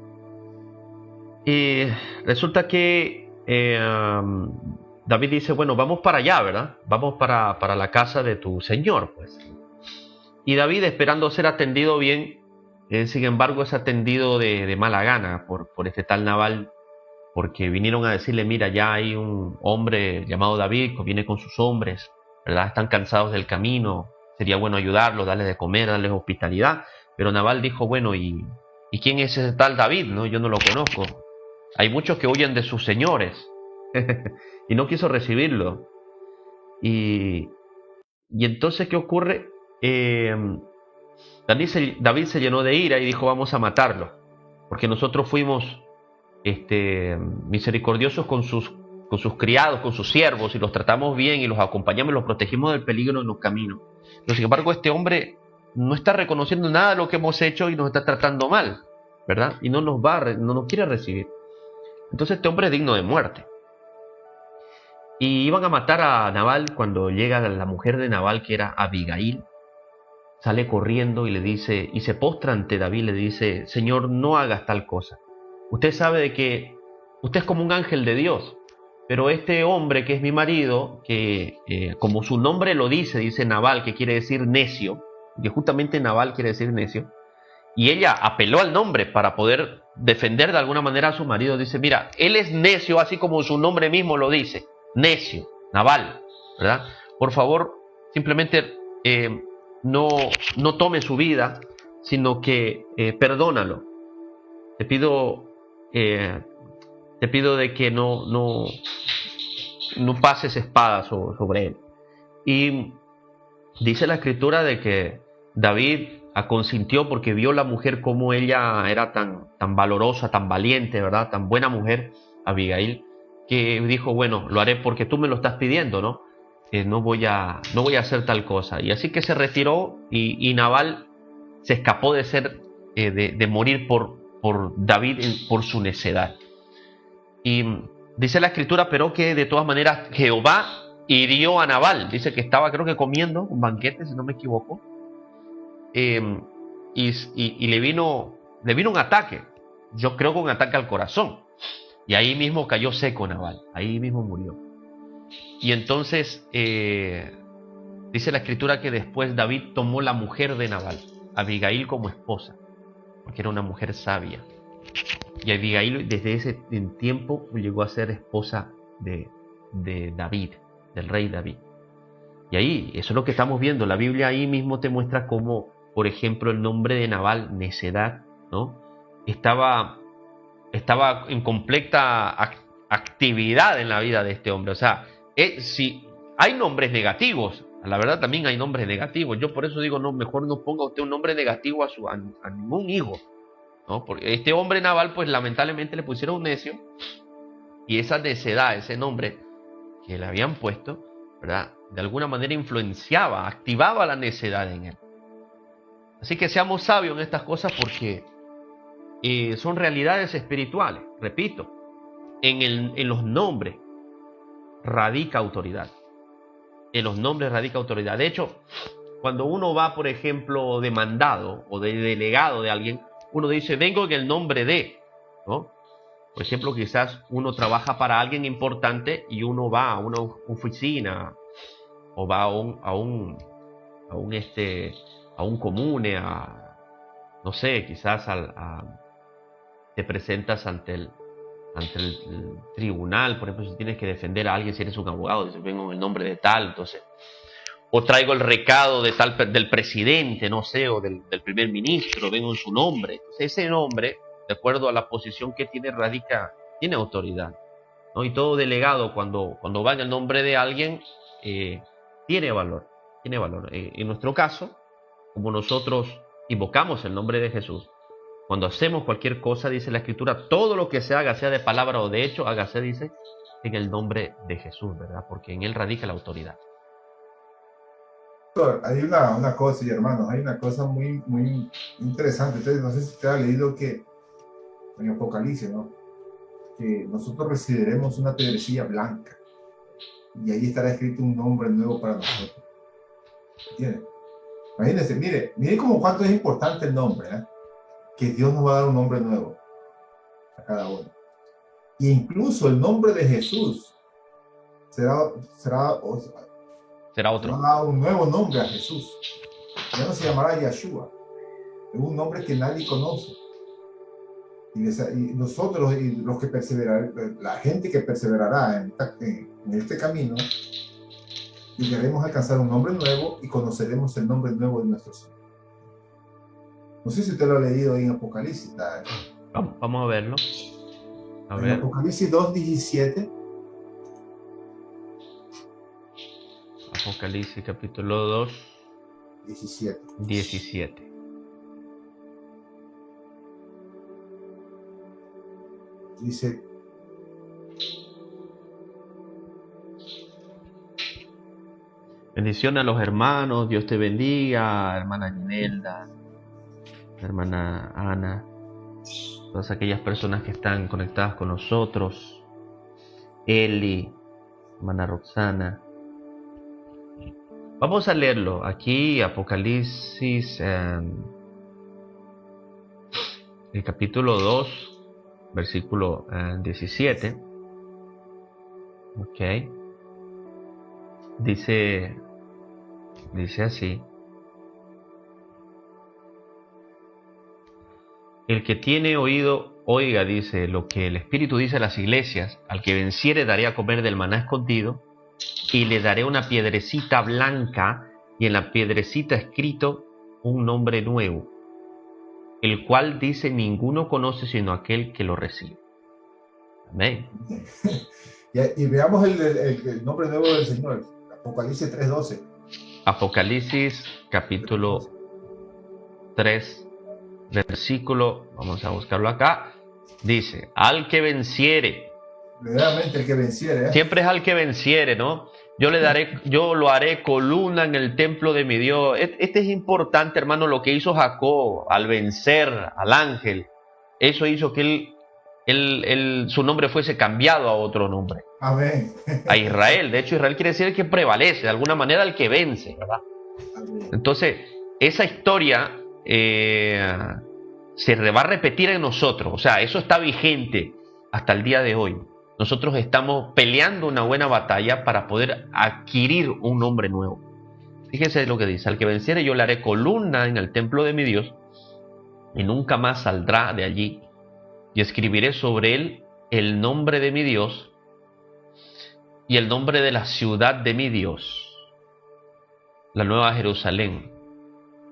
Y resulta que David dice, bueno, vamos para allá, ¿verdad? Vamos para la casa de tu señor, pues. Y David, esperando ser atendido bien, sin embargo, es atendido de mala gana por este tal Nabal, porque vinieron a decirle, mira, ya hay un hombre llamado David que viene con sus hombres, ¿verdad? Están cansados del camino, sería bueno ayudarlos, darles de comer, darles hospitalidad. Pero Nabal dijo, bueno, ¿y quién es ese tal David? ¿No? Yo no lo conozco. Hay muchos que huyen de sus señores y no quiso recibirlo. Y entonces, ¿qué ocurre? David se llenó de ira y dijo, vamos a matarlo, porque nosotros fuimos misericordiosos con sus criados, con sus siervos, y los tratamos bien y los acompañamos y los protegimos del peligro en los caminos. Pero sin embargo, este hombre no está reconociendo nada de lo que hemos hecho y nos está tratando mal, ¿verdad? Y no nos quiere recibir. Entonces este hombre es digno de muerte. Y iban a matar a Nabal cuando llega la mujer de Nabal, que era Abigail. Sale corriendo y le dice, y se postra ante David, le dice, Señor, no hagas tal cosa. Usted sabe de que usted es como un ángel de Dios, pero este hombre que es mi marido, que como su nombre lo dice Nabal, que quiere decir necio, que justamente Nabal quiere decir necio, y ella apeló al nombre para poder defender de alguna manera a su marido, dice, mira, él es necio así como su nombre mismo lo dice, necio, Nabal, ¿verdad? Por favor, simplemente no tome su vida, sino que perdónalo. Te pido de que no pases espada sobre él. Y dice la escritura de que David consintió porque vio la mujer como ella era tan valorosa, tan valiente, ¿verdad? Tan buena mujer, Abigail, que dijo, bueno, lo haré porque tú me lo estás pidiendo, ¿no? No voy a hacer tal cosa. Y así que se retiró y Nabal se escapó de morir por David por su necedad. Y dice la escritura, pero que de todas maneras Jehová hirió a Nabal. Dice que estaba, creo que comiendo un banquete, si no me equivoco. Y le vino un ataque. Yo creo que un ataque al corazón. Y ahí mismo cayó seco Nabal. Ahí mismo murió. Y entonces dice la escritura que después David tomó la mujer de Nabal, Abigail, como esposa, porque era una mujer sabia. Y Abigail desde ese tiempo llegó a ser esposa de David, del rey David. Y ahí, eso es lo que estamos viendo. La Biblia ahí mismo te muestra cómo, por ejemplo, el nombre de Nabal, necedad, ¿no? Estaba en completa actividad en la vida de este hombre. O sea, si hay nombres negativos, la verdad también hay nombres negativos. Yo por eso digo, no, mejor no ponga usted un nombre negativo a ningún hijo, ¿no? Porque este hombre Nabal, pues lamentablemente le pusieron un necio, y esa necedad, ese nombre que le habían puesto, ¿verdad?, de alguna manera influenciaba, activaba la necedad en él. Así que seamos sabios en estas cosas porque son realidades espirituales. Repito, en los nombres radica autoridad. En los nombres radica autoridad. De hecho, cuando uno va, por ejemplo, de mandado o de delegado de alguien, uno dice, vengo en el nombre de, ¿no? Por ejemplo, quizás uno trabaja para alguien importante y uno va a una oficina o va a un comune, no sé, quizás te presentas ante el tribunal, por ejemplo, si tienes que defender a alguien, si eres un abogado, dices, vengo en el nombre de tal, entonces, o traigo el recado del presidente, no sé, o del primer ministro, vengo en su nombre. Entonces, ese nombre, de acuerdo a la posición que tiene, tiene autoridad, ¿no? Y todo delegado, cuando va en el nombre de alguien, tiene valor. En nuestro caso, como nosotros invocamos el nombre de Jesús, cuando hacemos cualquier cosa, dice la Escritura, todo lo que se haga, sea de palabra o de hecho, hágase, dice, en el nombre de Jesús, ¿verdad? Porque en él radica la autoridad. Hay una cosa, hermanos, hay una cosa muy, muy interesante. Entonces, no sé si usted ha leído que en Apocalipsis, ¿no?, que nosotros recibiremos una piedrecilla blanca y ahí estará escrito un nombre nuevo para nosotros. ¿Entiendes? Imagínense, mire como cuánto es importante el nombre, ¿eh? Que Dios nos va a dar un nombre nuevo a cada uno. E incluso el nombre de Jesús será otro. Va a dar un nuevo nombre a Jesús. Ya no se llamará Yeshua. Es un nombre que nadie conoce. Y nosotros, y los que perseverarán, la gente que perseverará en este camino, llegaremos a alcanzar un nombre nuevo y conoceremos el nombre nuevo de nuestro Señor. No sé si usted lo ha leído ahí en Apocalipsis. Vamos a verlo. En Apocalipsis 2:17. Apocalipsis capítulo 2, 17. Dice: bendición a los hermanos, Dios te bendiga, hermana Ginelda, hermana Ana, todas aquellas personas que están conectadas con nosotros, Eli, hermana Roxana. Vamos a leerlo aquí, Apocalipsis, el capítulo 2, versículo 17. Ok. Dice así: el que tiene oído, oiga, dice, lo que el Espíritu dice a las iglesias. Al que venciere daré a comer del maná escondido, y le daré una piedrecita blanca, y en la piedrecita escrito un nombre nuevo, el cual dice ninguno conoce sino aquel que lo recibe. Amén. Y veamos el nombre nuevo del Señor. Apocalipsis 3:12. Apocalipsis capítulo 3, versículo, vamos a buscarlo acá, dice, al que venciere. Verdaderamente el que venciere. Siempre es al que venciere, ¿no? Yo lo haré columna en el templo de mi Dios. Este es importante, hermano, lo que hizo Jacob al vencer al ángel. Eso hizo que su nombre fuese cambiado a otro nombre. Amén. A Israel. De hecho, Israel quiere decir el que prevalece, de alguna manera el que vence, ¿verdad? Amén. Entonces, esa historia se va a repetir en nosotros. O sea, eso está vigente hasta el día de hoy. Nosotros estamos peleando una buena batalla para poder adquirir un nombre nuevo. Fíjese lo que dice: al que venciere yo le haré columna en el templo de mi Dios y nunca más saldrá de allí, y escribiré sobre él el nombre de mi Dios y el nombre de la ciudad de mi Dios, la nueva Jerusalén,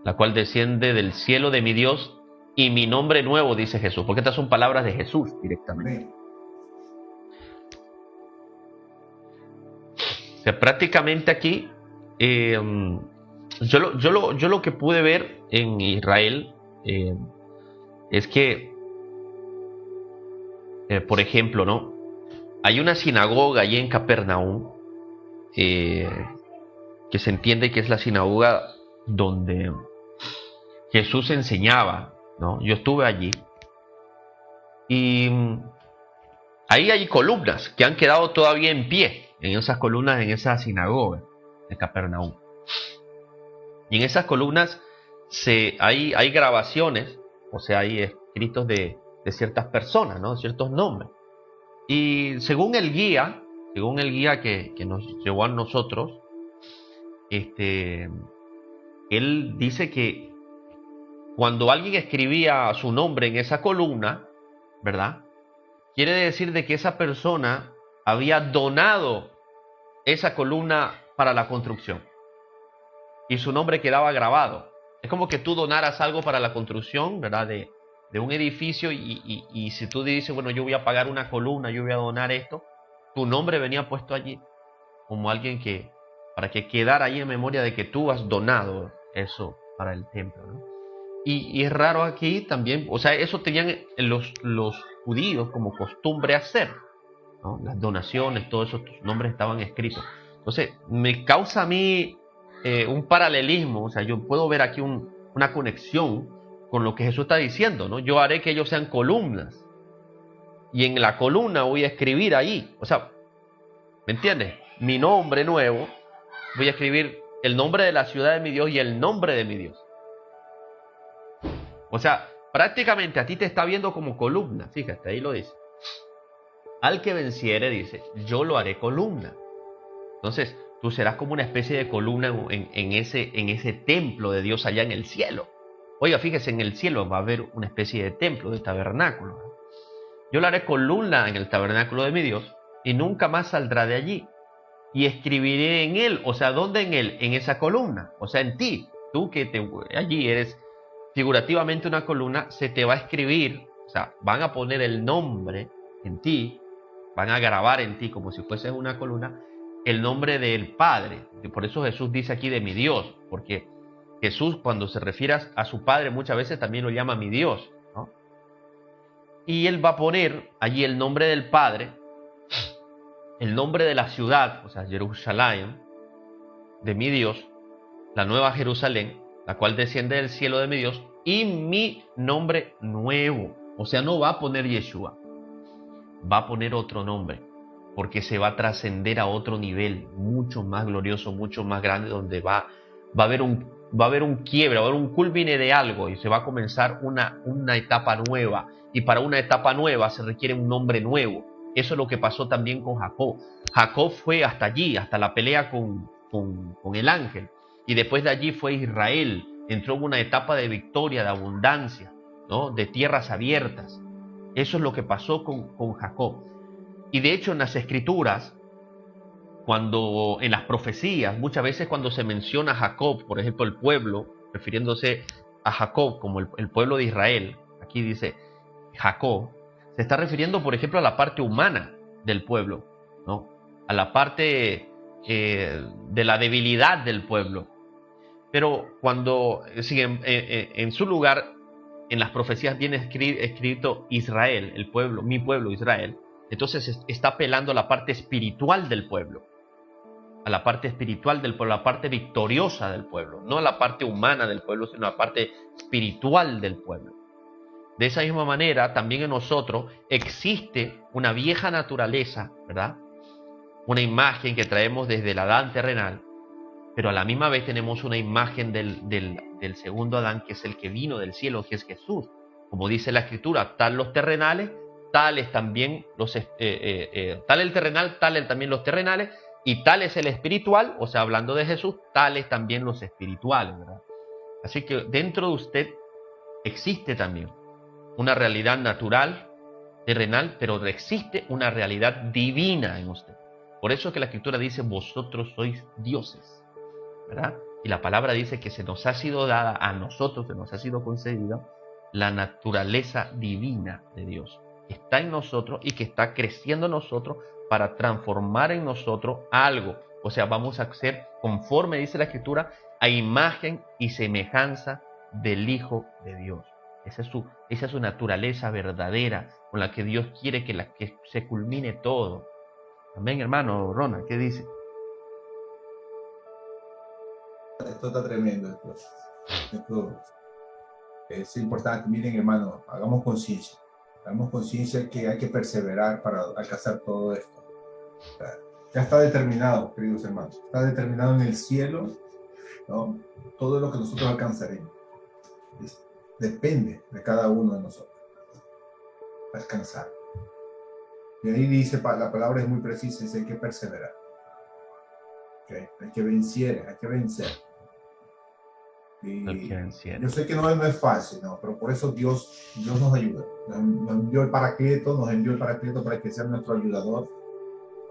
la cual desciende del cielo de mi Dios, y mi nombre nuevo, dice Jesús, porque estas son palabras de Jesús directamente. Amén. O sea, prácticamente aquí, yo lo que pude ver en Israel es que, por ejemplo, ¿no? Hay una sinagoga allí en Capernaum, que se entiende que es la sinagoga donde Jesús enseñaba, ¿no? Yo estuve allí y ahí hay columnas que han quedado todavía en pie, en esas columnas, en esa sinagoga de Capernaum. Y en esas columnas hay grabaciones, o sea, hay escritos de ciertas personas, ¿no? Ciertos nombres. Y según el guía que nos llevó a nosotros, él dice que cuando alguien escribía su nombre en esa columna, ¿verdad? Quiere decir de que esa persona había donado esa columna para la construcción y su nombre quedaba grabado. Es como que tú donaras algo para la construcción, ¿verdad? De un edificio, y si tú dices, bueno, yo voy a pagar una columna, yo voy a donar esto, tu nombre venía puesto allí como alguien para que quedara ahí en memoria de que tú has donado eso para el templo, ¿no? Y es raro aquí también, o sea, eso tenían los judíos como costumbre hacer, ¿no? Las donaciones, todos esos nombres estaban escritos. Entonces, me causa a mí un paralelismo, o sea, yo puedo ver aquí una conexión con lo que Jesús está diciendo, ¿no? Yo haré que ellos sean columnas, y en la columna voy a escribir ahí, o sea, ¿me entiendes? Mi nombre nuevo, voy a escribir el nombre de la ciudad de mi Dios y el nombre de mi Dios. O sea, prácticamente a ti te está viendo como columna, fíjate, ahí lo dice. Al que venciere, dice, yo lo haré columna. Entonces, tú serás como una especie de columna en ese templo de Dios allá en el cielo. Oiga, fíjese, en el cielo va a haber una especie de templo, de tabernáculo. Yo lo haré columna en el tabernáculo de mi Dios y nunca más saldrá de allí. Y escribiré en él, o sea, ¿dónde en él? En esa columna, o sea, en ti. Tú que allí eres figurativamente una columna, se te va a escribir, o sea, van a poner el nombre en ti, van a grabar en ti como si fuese una columna, el nombre del Padre. Por eso Jesús dice aquí de mi Dios, porque Jesús, cuando se refiere a su Padre, muchas veces también lo llama mi Dios, ¿no? Y él va a poner allí el nombre del Padre, el nombre de la ciudad, o sea, Jerusalén, de mi Dios, la nueva Jerusalén, la cual desciende del cielo de mi Dios, y mi nombre nuevo. O sea, no va a poner Yeshua, va a poner otro nombre, porque se va a trascender a otro nivel, mucho más glorioso, mucho más grande, donde va a haber un quiebre, va a haber un culmine de algo, y se va a comenzar una etapa nueva. Y para una etapa nueva se requiere un nombre nuevo. Eso es lo que pasó también con Jacob. Jacob fue hasta allí, hasta la pelea con el ángel. Y después de allí fue Israel. Entró en una etapa de victoria, de abundancia, ¿no? De tierras abiertas. Eso es lo que pasó con Jacob. Y de hecho en las escrituras, en las profecías, muchas veces cuando se menciona a Jacob, por ejemplo el pueblo, refiriéndose a Jacob como el pueblo de Israel, aquí dice Jacob, se está refiriendo, por ejemplo, a la parte humana del pueblo, ¿no? A la parte de la debilidad del pueblo. Pero cuando, sí, en su lugar, en las profecías viene escrito Israel, el pueblo, mi pueblo Israel. Entonces está apelando a la parte espiritual del pueblo, a la parte espiritual del pueblo, a la parte victoriosa del pueblo, no a la parte humana del pueblo, sino a la parte espiritual del pueblo. De esa misma manera, también en nosotros existe una vieja naturaleza, ¿verdad? Una imagen que traemos desde el Adán terrenal, pero a la misma vez tenemos una imagen del segundo Adán, que es el que vino del cielo, que es Jesús. Como dice la Escritura, tal los terrenales, tales también tal el terrenal, tales también los terrenales, y tal es el espiritual, o sea, hablando de Jesús, tales también los espirituales, ¿verdad? Así que dentro de usted existe también una realidad natural, terrenal, pero existe una realidad divina en usted. Por eso es que la Escritura dice, vosotros sois dioses, ¿verdad? Y la palabra dice que se nos ha sido dada a nosotros, se nos ha sido concedida la naturaleza divina de Dios, que está en nosotros y que está creciendo en nosotros para transformar en nosotros algo. O sea, vamos a ser conforme, dice la Escritura, a imagen y semejanza del Hijo de Dios. Esa es su naturaleza verdadera con la que Dios quiere que se culmine todo. Amén, hermano Ronald, ¿qué dice? Esto está tremendo. Esto es importante. Miren, hermano, hagamos conciencia. Hagamos conciencia que hay que perseverar para alcanzar todo esto. O sea, ya está determinado, queridos hermanos. Está determinado en el cielo, ¿no? Todo lo que nosotros alcanzaremos. Depende de cada uno de nosotros. Alcanzar. Y ahí dice, la palabra es muy precisa, dice hay que perseverar. ¿Okay? Hay que vencer, hay que vencer. Y yo sé que no es fácil, ¿no? Pero por eso Dios nos ayuda. Nos envió el Paracleto, para que sea nuestro ayudador,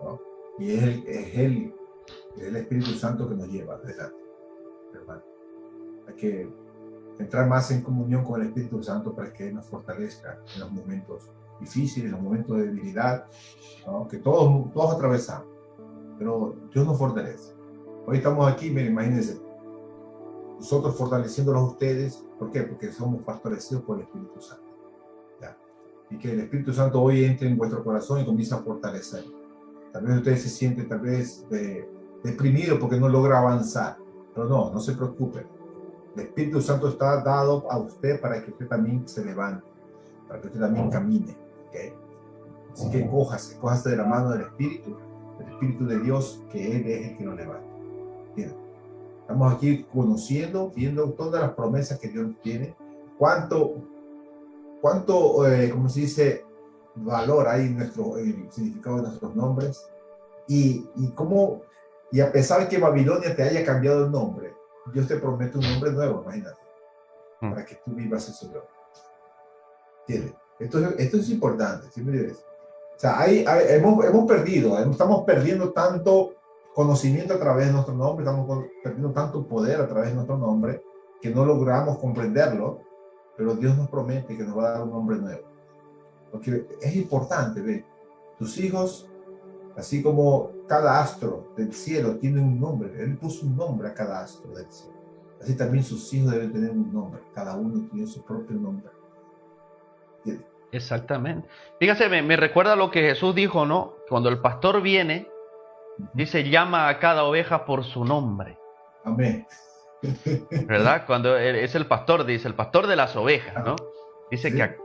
¿no? Y es el Espíritu Santo que nos lleva adelante, hermano. Hay que entrar más en comunión con el Espíritu Santo para que nos fortalezca en los momentos difíciles, en los momentos de debilidad, ¿no? Que todos atravesamos, pero Dios nos fortalece. Hoy estamos aquí, miren, imagínense, nosotros fortaleciéndolos a ustedes. ¿Por qué? Porque somos fortalecidos por el Espíritu Santo. ¿Ya? Y que el Espíritu Santo hoy entre en vuestro corazón y comience a fortalecer. Tal vez ustedes se sienten tal vez deprimidos porque no logra avanzar, pero no se preocupen. El Espíritu Santo está dado a usted para que usted también se levante, para que usted también camine. ¿Okay? Así que cójase de la mano del Espíritu de Dios, que Él es el que lo levanta. ¿Entienden? Estamos aquí conociendo, viendo todas las promesas que Dios tiene. ¿Cuánto como se dice, valor hay en el significado de nuestros nombres? Y a pesar de que Babilonia te haya cambiado el nombre, Dios te promete un nombre nuevo, imagínate, para que tú vivas en su gloria. ¿Entiendes? Esto es importante, ¿sí me entiendes? O sea, hemos perdido, estamos perdiendo tanto conocimiento a través de nuestro nombre, estamos perdiendo tanto poder a través de nuestro nombre, que no logramos comprenderlo, pero Dios nos promete que nos va a dar un nombre nuevo. Porque es importante, ¿ve? Tus hijos, así como cada astro del cielo tiene un nombre, Él puso un nombre a cada astro del cielo. Así también sus hijos deben tener un nombre, cada uno tiene su propio nombre. ¿Entiendes? Exactamente. Fíjate, me recuerda lo que Jesús dijo, ¿no? Cuando el pastor viene, dice, llama a cada oveja por su nombre. Amén. ¿Verdad? Cuando es el pastor, dice, el pastor de las ovejas, ¿no? Dice ¿Sí? que a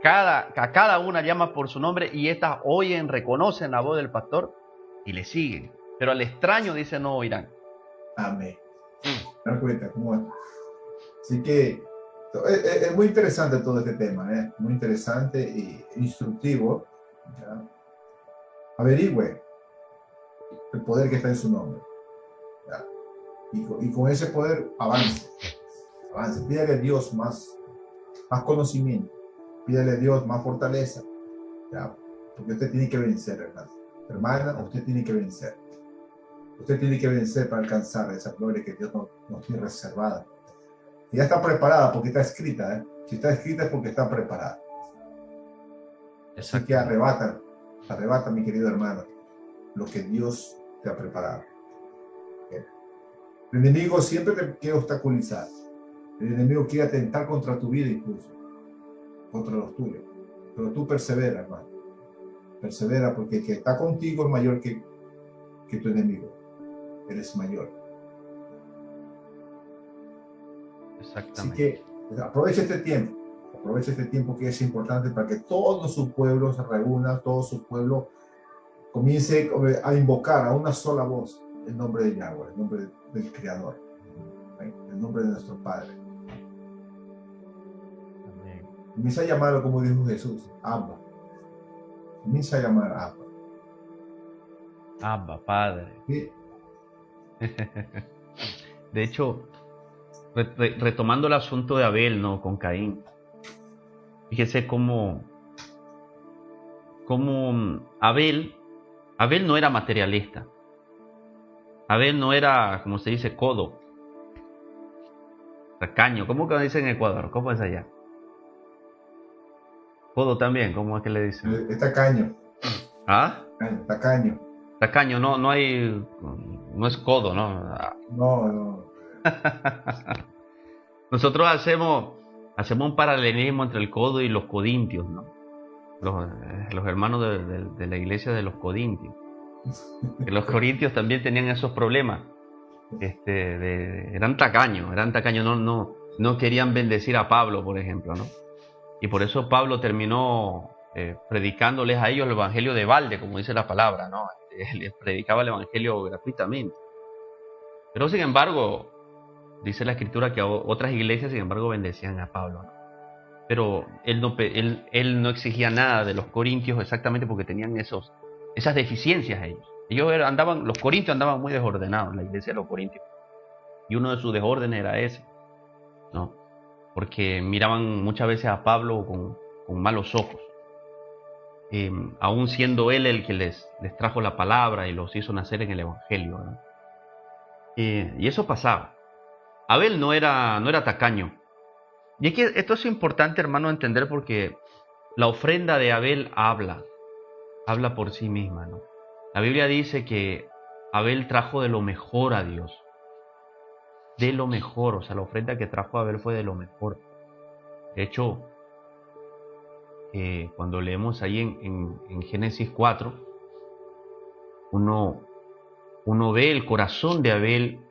cada una llama por su nombre y estas oyen, reconocen la voz del pastor y le siguen. Pero al extraño, dice, no oirán. Amén. ¿Te das cuenta cómo es? Así que es muy interesante todo este tema, ¿eh? Muy interesante e instructivo. ¿Ya? Averigüe el poder que está en su nombre. ¿Ya? Y con ese poder avance. Pídale a Dios más conocimiento. Pídale a Dios más fortaleza. ¿Ya? Porque usted tiene que vencer, hermano. Hermana, usted tiene que vencer. Usted tiene que vencer para alcanzar esa gloria que Dios nos tiene reservada. Y ya está preparada porque está escrita. Si está escrita es porque está preparada. Así que arrebata, mi querido hermano, lo que Dios te ha preparado. El enemigo siempre te quiere obstaculizar. El enemigo quiere atentar contra tu vida incluso, contra los tuyos. Pero tú persevera, hermano. Persevera porque el que está contigo es mayor que tu enemigo. Él es mayor. Exactamente. Así que aprovecha este tiempo. Aprovecha este tiempo que es importante para que todo su pueblo se reúna, todo su pueblo comience a invocar a una sola voz el nombre de Yahweh, el nombre del Creador, el nombre de nuestro Padre. Amén. Comienza a llamarlo como dijo Jesús, Abba. Comienza a llamar a Abba. Abba, Padre. ¿Sí? De hecho, retomando el asunto de Abel, ¿no? Con Caín. Fíjese cómo Abel no era materialista. Abel no era, como se dice, codo. Tacaño. ¿Cómo que dice en Ecuador? ¿Cómo es allá? Codo también, ¿cómo es que le dicen? Es tacaño. ¿Ah? Tacaño. Tacaño, no es codo, ¿no? No. Nosotros hacemos un paralelismo entre el codo y los codintios, ¿no? Los hermanos de la iglesia de los codintios. Que los corintios también tenían esos problemas. Eran tacaños, no querían bendecir a Pablo, por ejemplo, ¿no? Y por eso Pablo terminó predicándoles a ellos el evangelio de balde, como dice la palabra, ¿no? Les predicaba el evangelio gratuitamente. Pero sin embargo, dice la escritura que otras iglesias, sin embargo, bendecían a Pablo, ¿no? Pero él no exigía nada de los corintios exactamente porque tenían esas deficiencias ellos. Los corintios andaban muy desordenados, la iglesia de los corintios. Y uno de sus desórdenes era ese, ¿no? Porque miraban muchas veces a Pablo con malos ojos. Aún siendo él el que les trajo la palabra y los hizo nacer en el evangelio, ¿no? Y eso pasaba. Abel no era tacaño. Y es que esto es importante, hermano, entender porque la ofrenda de Abel habla por sí misma, ¿no? La Biblia dice que Abel trajo de lo mejor a Dios. De lo mejor, o sea, la ofrenda que trajo Abel fue de lo mejor. De hecho, cuando leemos ahí en Génesis 4, uno ve el corazón de Abel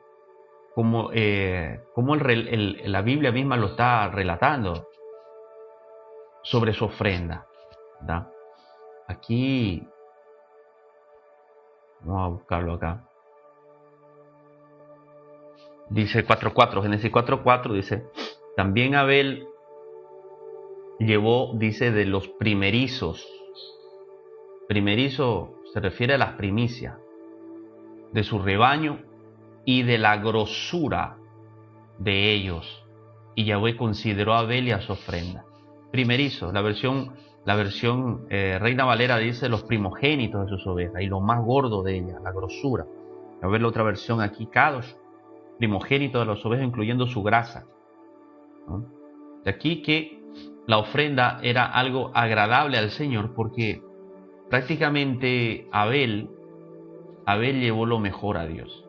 como la Biblia misma lo está relatando sobre su ofrenda, ¿verdad? Aquí, vamos a buscarlo acá. Dice 4.4, Génesis 4.4 dice, también Abel llevó, dice, de los primerizos. Primerizo se refiere a las primicias de su rebaño y de la grosura de ellos. Y Yahweh consideró a Abel y a su ofrenda. Primerizo, la versión Reina Valera dice los primogénitos de sus ovejas y lo más gordo de ellas, la grosura. A ver la otra versión aquí, Kadosh, primogénito de las ovejas incluyendo su grasa, ¿no? De aquí que la ofrenda era algo agradable al Señor porque prácticamente Abel llevó lo mejor a Dios.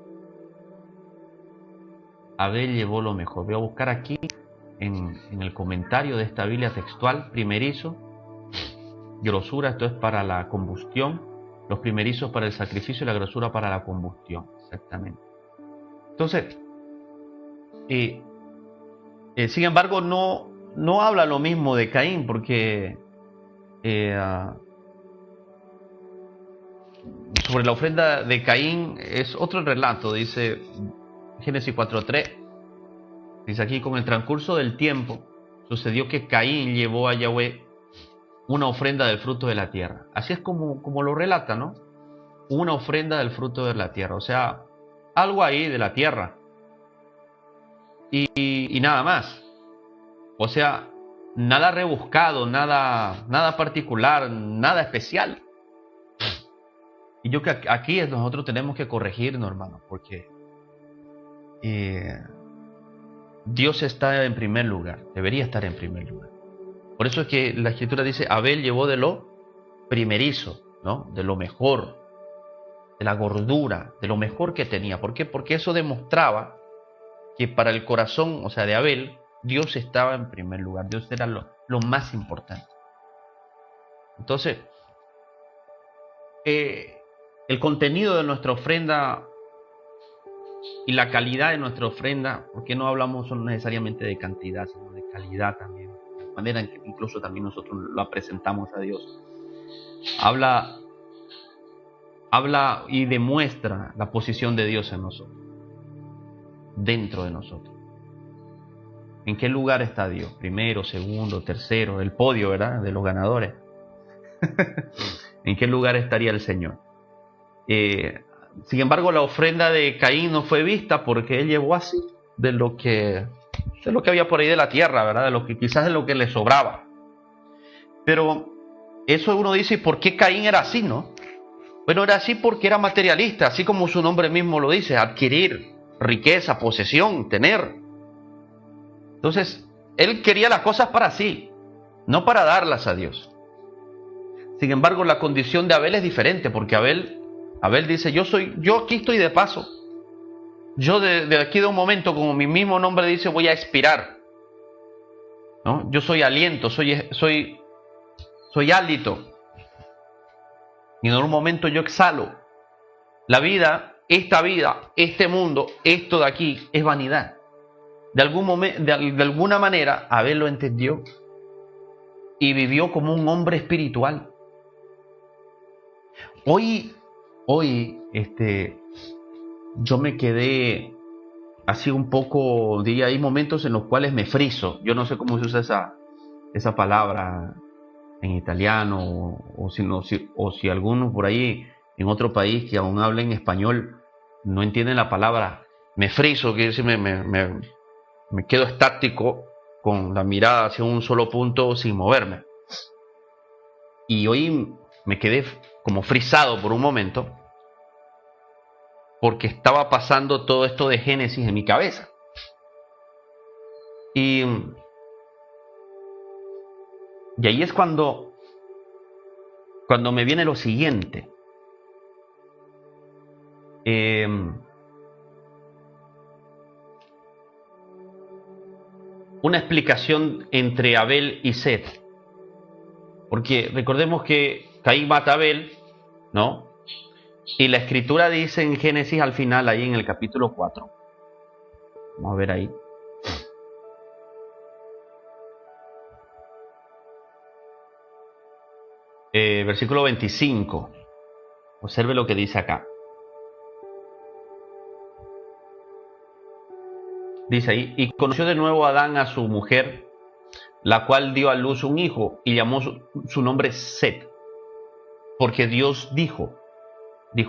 Abel llevó lo mejor. Voy a buscar aquí en el comentario de esta Biblia textual, primerizo, grosura, esto es para la combustión, los primerizos para el sacrificio y la grosura para la combustión, exactamente. Entonces, sin embargo, no habla lo mismo de Caín, porque sobre la ofrenda de Caín es otro relato, dice Génesis 4.3, dice aquí, con el transcurso del tiempo, sucedió que Caín llevó a Yahweh una ofrenda del fruto de la tierra. Así es como lo relata, ¿no? Una ofrenda del fruto de la tierra, o sea, algo ahí de la tierra. Y nada más. O sea, nada rebuscado, nada particular, nada especial. Y yo que aquí nosotros tenemos que corregirnos, hermano, porque Dios está en primer lugar, debería estar en primer lugar. Por eso es que la Escritura dice, Abel llevó de lo primerizo, ¿no? De lo mejor, de la gordura, de lo mejor que tenía. ¿Por qué? Porque eso demostraba que para el corazón, o sea, de Abel, Dios estaba en primer lugar. Dios era lo más importante. Entonces, el contenido de nuestra ofrenda y la calidad de nuestra ofrenda, porque no hablamos necesariamente de cantidad, sino de calidad también, de manera en que incluso también nosotros la presentamos a Dios, habla y demuestra la posición de Dios en nosotros, dentro de nosotros. ¿En qué lugar está Dios? Primero, segundo, tercero, el podio, ¿verdad?, de los ganadores. ¿En qué lugar estaría el Señor? Sin embargo, la ofrenda de Caín no fue vista porque él llevó así de lo que había por ahí de la tierra, ¿verdad? De lo que quizás de lo que le sobraba. Pero eso uno dice, ¿por qué Caín era así, no? Bueno, era así porque era materialista, así como su nombre mismo lo dice, adquirir riqueza, posesión, tener. Entonces, él quería las cosas para sí, no para darlas a Dios. Sin embargo, la condición de Abel es diferente, porque Abel dice, yo aquí estoy de paso. Yo de aquí de un momento, como mi mismo nombre dice, voy a expirar, ¿no? Yo soy aliento, soy hálito. Y en un momento yo exhalo. La vida, este mundo, esto de aquí, es vanidad. De alguna manera, Abel lo entendió y vivió como un hombre espiritual. Hoy, yo me quedé así un poco, diría, hay momentos en los cuales me friso. Yo no sé cómo se usa esa palabra en italiano, o si alguno por ahí en otro país que aún habla en español no entienden la palabra. Me friso, quiere decir, me quedo estático con la mirada hacia un solo punto sin moverme. Y hoy me quedé como frisado por un momento porque estaba pasando todo esto de Génesis en mi cabeza. Y ahí es cuando me viene lo siguiente. Una explicación entre Abel y Set. Porque recordemos que Caín mata a Abel, ¿no? Y la escritura dice en Génesis al final, ahí en el capítulo 4. Vamos a ver ahí. Versículo 25. Observe lo que dice acá. Dice ahí, y conoció de nuevo Adán a su mujer, la cual dio a luz un hijo, y llamó su nombre Set. Porque Dios dijo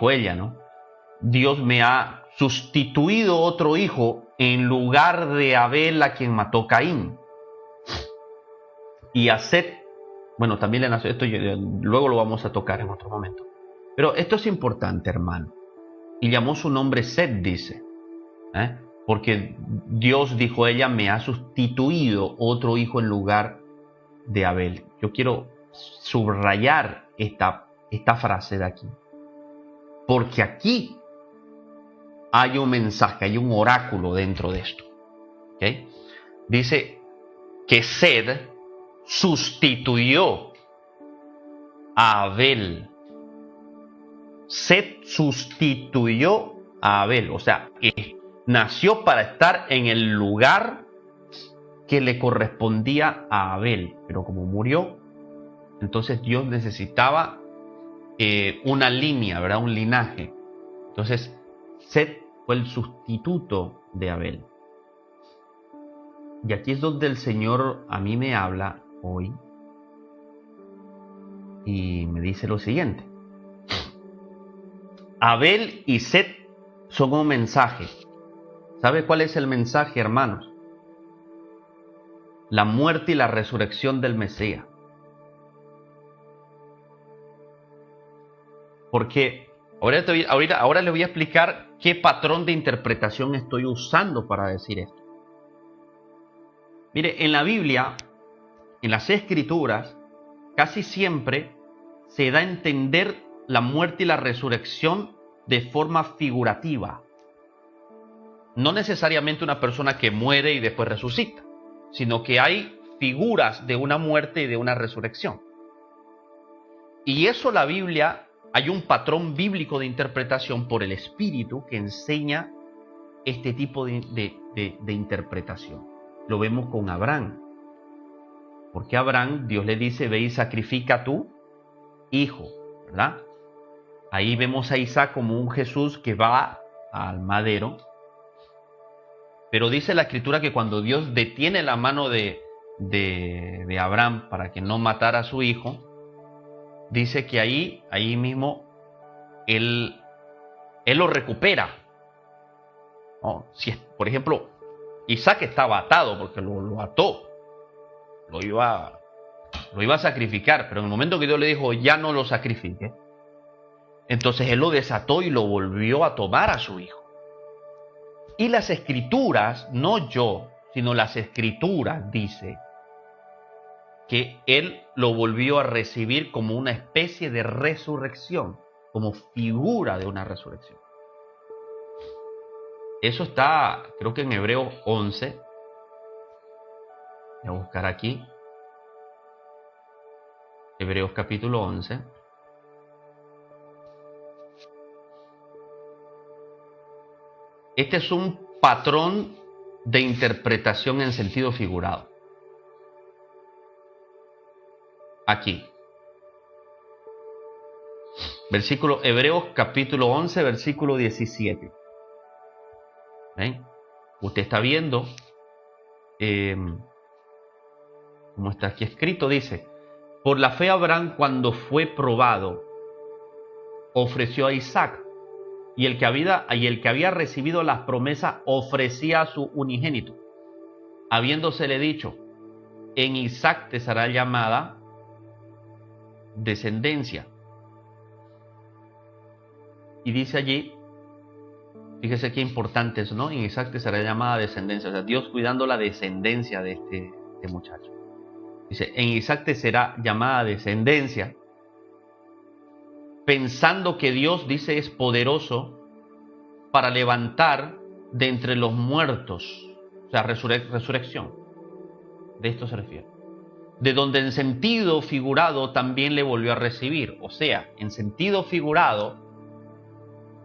ella, ¿no? Dios me ha sustituido otro hijo en lugar de Abel, a quien mató Caín. Y a Set, bueno, también le nació esto, luego lo vamos a tocar en otro momento. Pero esto es importante, hermano. Y llamó su nombre Set, dice. Porque Dios, dijo ella, me ha sustituido otro hijo en lugar de Abel. Yo quiero subrayar esta frase de aquí. Porque aquí hay un mensaje, hay un oráculo dentro de esto. ¿Okay? Dice que Set sustituyó a Abel. Set sustituyó a Abel. O sea, nació para estar en el lugar que le correspondía a Abel. Pero como murió, entonces Dios necesitaba una línea, ¿verdad? Un linaje. Entonces, Set fue el sustituto de Abel. Y aquí es donde el Señor a mí me habla hoy y me dice lo siguiente. Abel y Set son un mensaje. ¿Sabe cuál es el mensaje, hermanos? La muerte y la resurrección del Mesías. Porque ahora le voy a explicar qué patrón de interpretación estoy usando para decir esto. Mire, en la Biblia, en las Escrituras, casi siempre se da a entender la muerte y la resurrección de forma figurativa. no necesariamente una persona que muere y después resucita, sino que hay figuras de una muerte y de una resurrección. Y eso la Biblia, hay un patrón bíblico de interpretación por el Espíritu que enseña este tipo de interpretación. Lo vemos con Abraham. Porque a Abraham Dios le dice, ve y sacrifica a tu hijo, ¿verdad? Ahí vemos a Isaac como un Jesús que va al madero. Pero dice la Escritura que cuando Dios detiene la mano de Abraham para que no matara a su hijo, dice que ahí mismo él lo recupera. ¿No? Si, por ejemplo, Isaac estaba atado porque lo ató. Lo iba a sacrificar, pero en el momento que Dios le dijo, ya no lo sacrifique, entonces él lo desató y lo volvió a tomar a su hijo. Y las Escrituras, no yo, sino las Escrituras dice que él lo volvió a recibir como una especie de resurrección, como figura de una resurrección. Eso está, creo que en Hebreos 11. Voy a buscar aquí. Hebreos capítulo 11. Este es un patrón de interpretación en sentido figurado. Aquí. Hebreos capítulo 11, versículo 17. ¿Ven? Usted está viendo como está aquí escrito, dice, por la fe Abraham cuando fue probado, ofreció a Isaac, y el que había recibido las promesas ofrecía a su unigénito, habiéndosele dicho, en Isaac te será llamada descendencia. Y dice allí, fíjese qué importante es, ¿no? En Isaac te será llamada descendencia, o sea, Dios cuidando la descendencia de este muchacho. Dice, en Isaac te será llamada descendencia, pensando que Dios, dice, es poderoso para levantar de entre los muertos, o sea, resurrección. De esto se refiere. De donde en sentido figurado también le volvió a recibir. O sea, en sentido figurado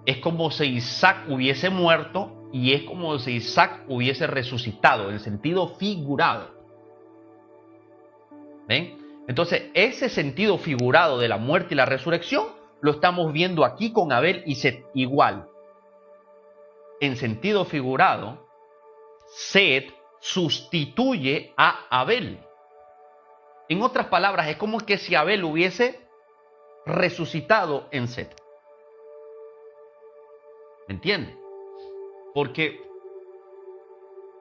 es como si Isaac hubiese muerto y es como si Isaac hubiese resucitado, en sentido figurado. ¿Ven? Entonces, ese sentido figurado de la muerte y la resurrección lo estamos viendo aquí con Abel y Set igual. En sentido figurado, Set sustituye a Abel. En otras palabras, es como que si Abel hubiese resucitado en Set. ¿Me entiende? Porque,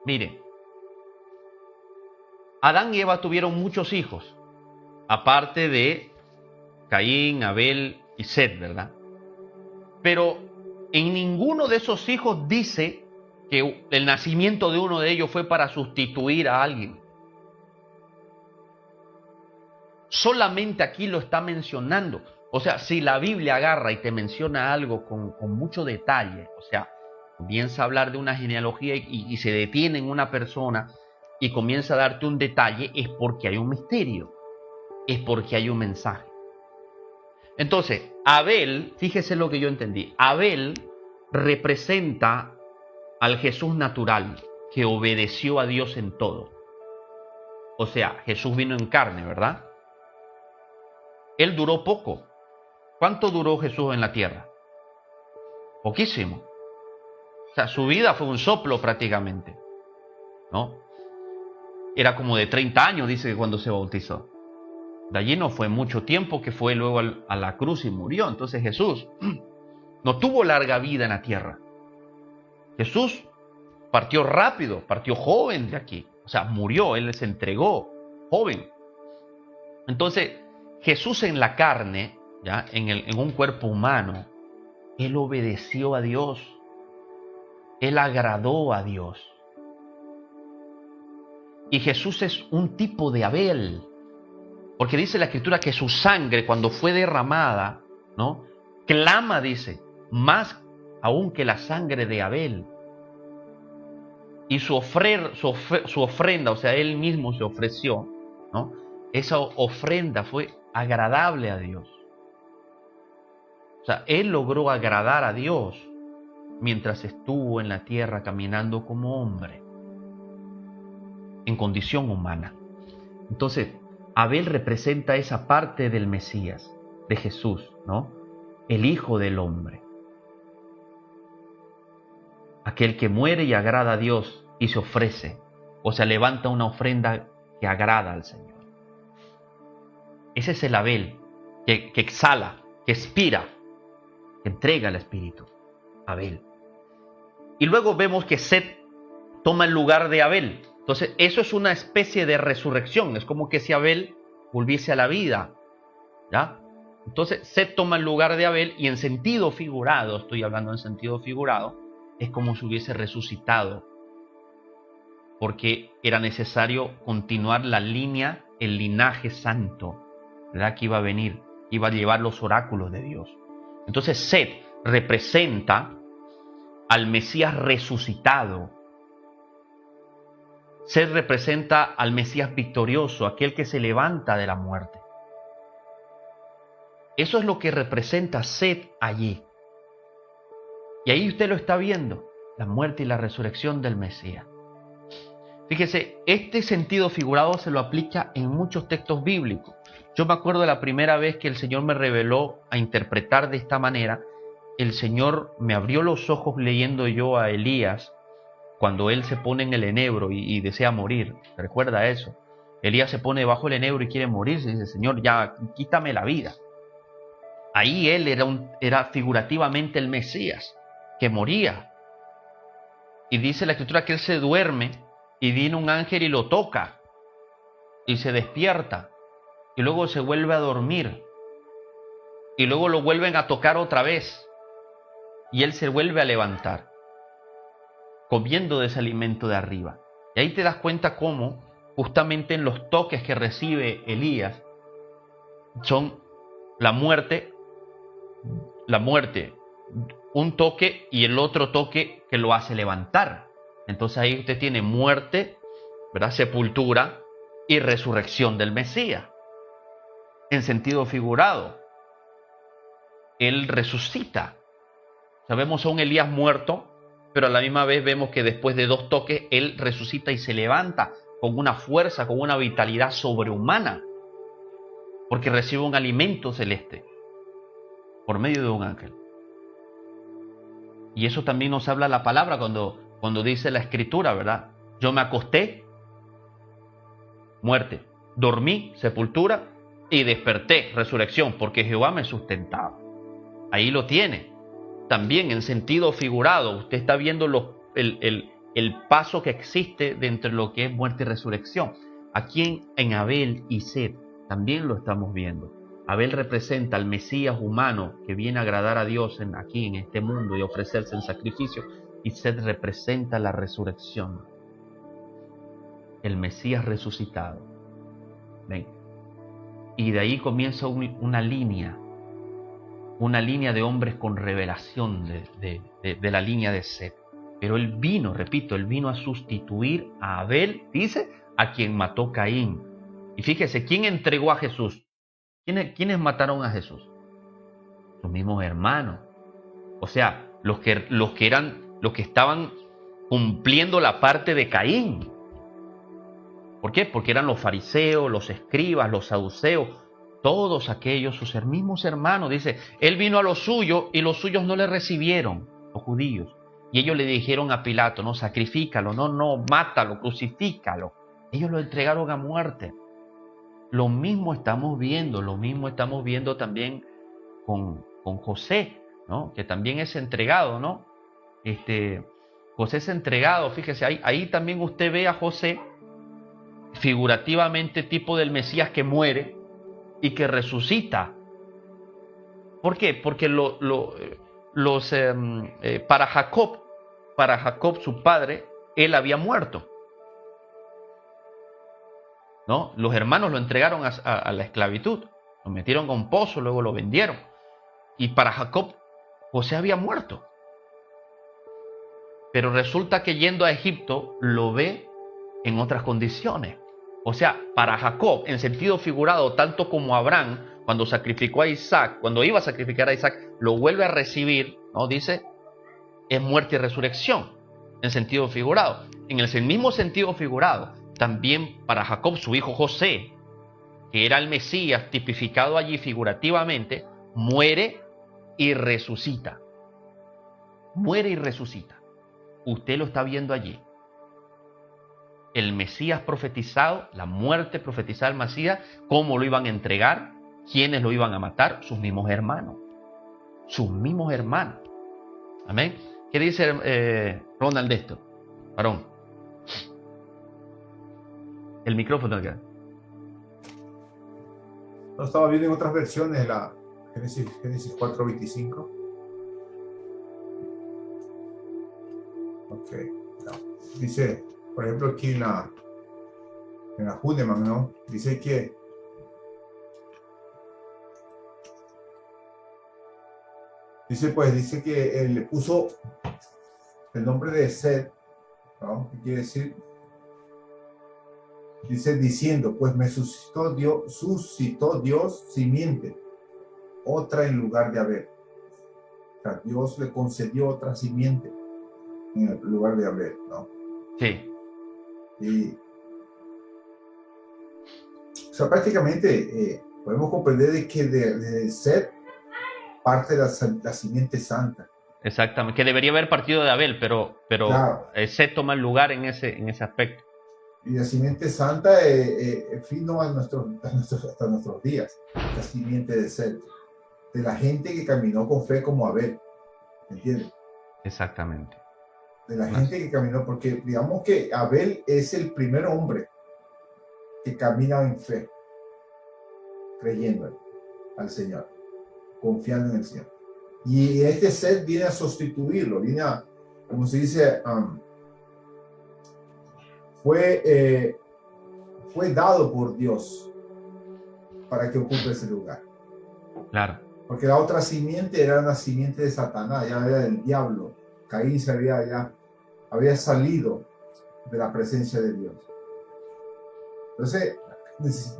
miren, Adán y Eva tuvieron muchos hijos, aparte de Caín, Abel y Set, ¿verdad? Pero en ninguno de esos hijos dice que el nacimiento de uno de ellos fue para sustituir a alguien. Solamente aquí lo está mencionando. O sea, si la Biblia agarra y te menciona algo con mucho detalle, o sea, comienza a hablar de una genealogía y se detiene en una persona y comienza a darte un detalle, es porque hay un misterio, es porque hay un mensaje. Entonces, Abel, fíjese lo que yo entendí, Abel representa al Jesús natural que obedeció a Dios en todo. O sea, Jesús vino en carne, ¿verdad? Él duró poco. ¿Cuánto duró Jesús en la tierra? Poquísimo. O sea, su vida fue un soplo prácticamente, ¿no? Era como de 30 años, dice que cuando se bautizó. De allí no fue mucho tiempo, que fue luego a la cruz y murió. Entonces Jesús no tuvo larga vida en la tierra. Jesús partió rápido, partió joven de aquí. O sea, murió, Él se entregó joven. Entonces, Jesús en la carne, ¿ya? En un cuerpo humano, Él obedeció a Dios. Él agradó a Dios. Y Jesús es un tipo de Abel. Porque dice la Escritura que su sangre, cuando fue derramada, ¿no? Clama, dice, más aún que la sangre de Abel. y su ofrenda, o sea, él mismo se ofreció, ¿no? Esa ofrenda fue agradable a Dios. O sea, él logró agradar a Dios mientras estuvo en la tierra caminando como hombre, en condición humana. Entonces, Abel representa esa parte del Mesías, de Jesús, ¿no? El Hijo del Hombre. Aquel que muere y agrada a Dios y se ofrece, o sea, levanta una ofrenda que agrada al Señor. Ese es el Abel que exhala, que expira, que entrega al Espíritu. Abel. Y luego vemos que Set toma el lugar de Abel. Entonces, eso es una especie de resurrección. Es como que si Abel volviese a la vida, ¿ya? Entonces, Set toma el lugar de Abel y en sentido figurado, estoy hablando en sentido figurado, es como si hubiese resucitado, porque era necesario continuar la línea, el linaje santo, ¿verdad? Que iba a venir, iba a llevar los oráculos de Dios. Entonces, Set representa al Mesías resucitado. Set representa al Mesías victorioso, aquel que se levanta de la muerte. Eso es lo que representa Set allí. Y ahí usted lo está viendo, la muerte y la resurrección del Mesías. Fíjese, este sentido figurado se lo aplica en muchos textos bíblicos. Yo me acuerdo de la primera vez que el Señor me reveló a interpretar de esta manera. El Señor me abrió los ojos leyendo yo a Elías cuando él se pone en el enebro y desea morir. ¿Recuerda eso? Elías se pone bajo el enebro y quiere morirse y dice, Señor, ya quítame la vida. Ahí él era figurativamente el Mesías que moría. Y dice la Escritura que él se duerme y viene un ángel y lo toca y se despierta y luego se vuelve a dormir y luego lo vuelven a tocar otra vez y él se vuelve a levantar comiendo de ese alimento de arriba. Y ahí te das cuenta cómo justamente en los toques que recibe Elías son la muerte, un toque y el otro toque que lo hace levantar. Entonces ahí usted tiene muerte, ¿verdad? Sepultura y resurrección del Mesías. En sentido figurado, él resucita. Sabemos a un Elías muerto, pero a la misma vez vemos que después de 2 toques, él resucita y se levanta con una fuerza, con una vitalidad sobrehumana, porque recibe un alimento celeste por medio de un ángel. Y eso también nos habla la palabra cuando dice la Escritura, ¿verdad? Yo me acosté, muerte, dormí, sepultura, y desperté, resurrección, porque Jehová me sustentaba. Ahí lo tiene. También en sentido figurado, usted está viendo el paso que existe dentro de lo que es muerte y resurrección. Aquí en Abel y Set también lo estamos viendo. Abel representa al Mesías humano que viene a agradar a Dios aquí en este mundo y ofrecerse en sacrificio, y Set representa la resurrección, el Mesías resucitado. ¿Ven? Y de ahí comienza una línea de hombres con revelación de la línea de Set. Pero él vino, repito, él vino a sustituir a Abel, dice, a quien mató Caín. Y fíjese, ¿quién entregó a Jesús? ¿Quiénes mataron a Jesús? Sus mismos hermanos. O sea, los que estaban cumpliendo la parte de Caín. ¿Por qué? Porque eran los fariseos, los escribas, los saduceos, todos aquellos, sus mismos hermanos. Dice, él vino a los suyos y los suyos no le recibieron, los judíos. Y ellos le dijeron a Pilato, no, sacrifícalo, no, mátalo, crucifícalo. Ellos lo entregaron a muerte. Lo mismo estamos viendo también con José, ¿no? Que también es entregado, ¿no? José es entregado, fíjese, ahí también usted ve a José figurativamente tipo del Mesías que muere y que resucita. ¿Por qué? Porque para Jacob, su padre, él había muerto, ¿no? Los hermanos lo entregaron a la esclavitud, lo metieron a un pozo, luego lo vendieron. Y para Jacob, José había muerto. pero resulta que yendo a Egipto lo ve en otras condiciones. O sea, para Jacob, en sentido figurado, tanto como Abraham, cuando sacrificó a Isaac, cuando iba a sacrificar a Isaac, lo vuelve a recibir, ¿no? Dice, es muerte y resurrección, en sentido figurado. En el mismo sentido figurado, también para Jacob, su hijo José, que era el Mesías tipificado allí figurativamente, muere y resucita. Muere y resucita. Usted lo está viendo allí. El Mesías profetizado, la muerte profetizada del Mesías, cómo lo iban a entregar, quiénes lo iban a matar, sus mismos hermanos. Sus mismos hermanos. Amén. ¿Qué dice Ronald de esto? Varón. El micrófono acá. No, estaba viendo en otras versiones de la Génesis 4:25. Ok. No. Dice, por ejemplo, aquí en la Huneman, ¿no? Dice que dice que él le puso el nombre de Seth, ¿no? ¿Qué quiere decir? Dice diciendo, pues me suscitó Dios simiente, otra en lugar de Abel. O sea, Dios le concedió otra simiente en el lugar de Abel, ¿no? Sí. Y, o sea, prácticamente podemos comprender de que de Seth parte la simiente santa. Exactamente, que debería haber partido de Abel, pero Claro. Seth toma el lugar en ese aspecto. Y la simiente santa fino hasta nuestros días. La simiente de Seth, de la gente que caminó con fe como Abel, ¿entiendes? Exactamente. De la gente que caminó, porque digamos que Abel es el primer hombre que camina en fe, creyendo al Señor, confiando en el Señor. Y este Seth viene a sustituirlo, viene a, como se dice, fue dado por Dios para que ocupe ese lugar. Claro. Porque la otra simiente era una simiente de Satanás, ya era del diablo. Caín había salido de la presencia de Dios. Entonces,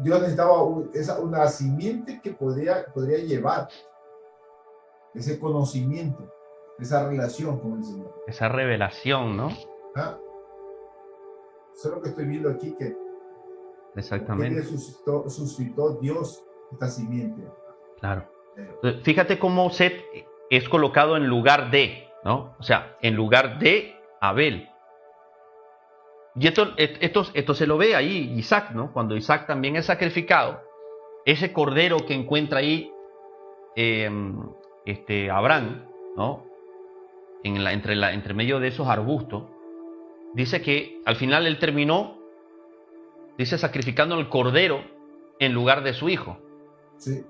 Dios necesitaba una simiente que podría llevar ese conocimiento, esa relación con el Señor. Esa revelación, ¿no? ¿Ah? Eso es lo que estoy viendo aquí, que Exactamente. suscitó Dios esta simiente. Claro. Fíjate cómo Seth es colocado en lugar de, ¿no? O sea, en lugar de Abel. Y esto se lo ve ahí Isaac, ¿no? Cuando Isaac también es sacrificado, ese cordero que encuentra ahí Abraham, ¿no? Entre medio de esos arbustos, dice que al final él terminó, dice, sacrificando el cordero en lugar de su hijo. Sí.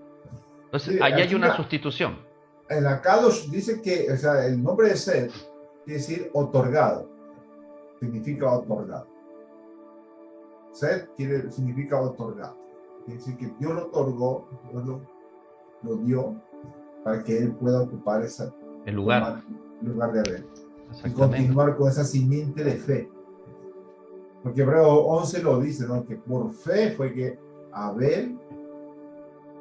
Entonces, Sí, allí hay una sustitución. En la Kadosh dice que, o sea, el nombre de Seth quiere decir otorgado. Significa otorgado. Seth significa otorgado. Quiere decir que Dios lo otorgó, Dios lo dio para que él pueda ocupar el lugar de Abel. Y continuar con esa simiente de fe. Porque Hebreo 11 lo dice, ¿no? Que por fe fue que Abel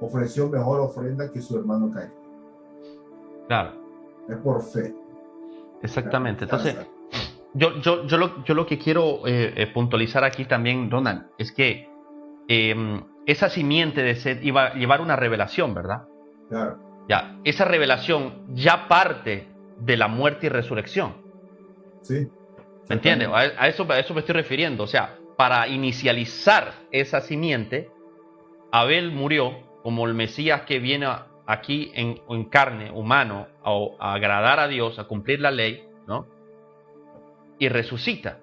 ofreció mejor ofrenda que su hermano Caín. Claro. Es por fe. Exactamente. Entonces, yo lo que quiero puntualizar aquí también, Ronald, es que esa simiente de Seth iba a llevar una revelación, ¿verdad? Claro. Ya, esa revelación ya parte de la muerte y resurrección. Sí. ¿Me entiendes? A eso me estoy refiriendo. O sea, para inicializar esa simiente, Abel murió como el Mesías que viene aquí en carne, humano, a agradar a Dios, a cumplir la ley, ¿no? Y resucita.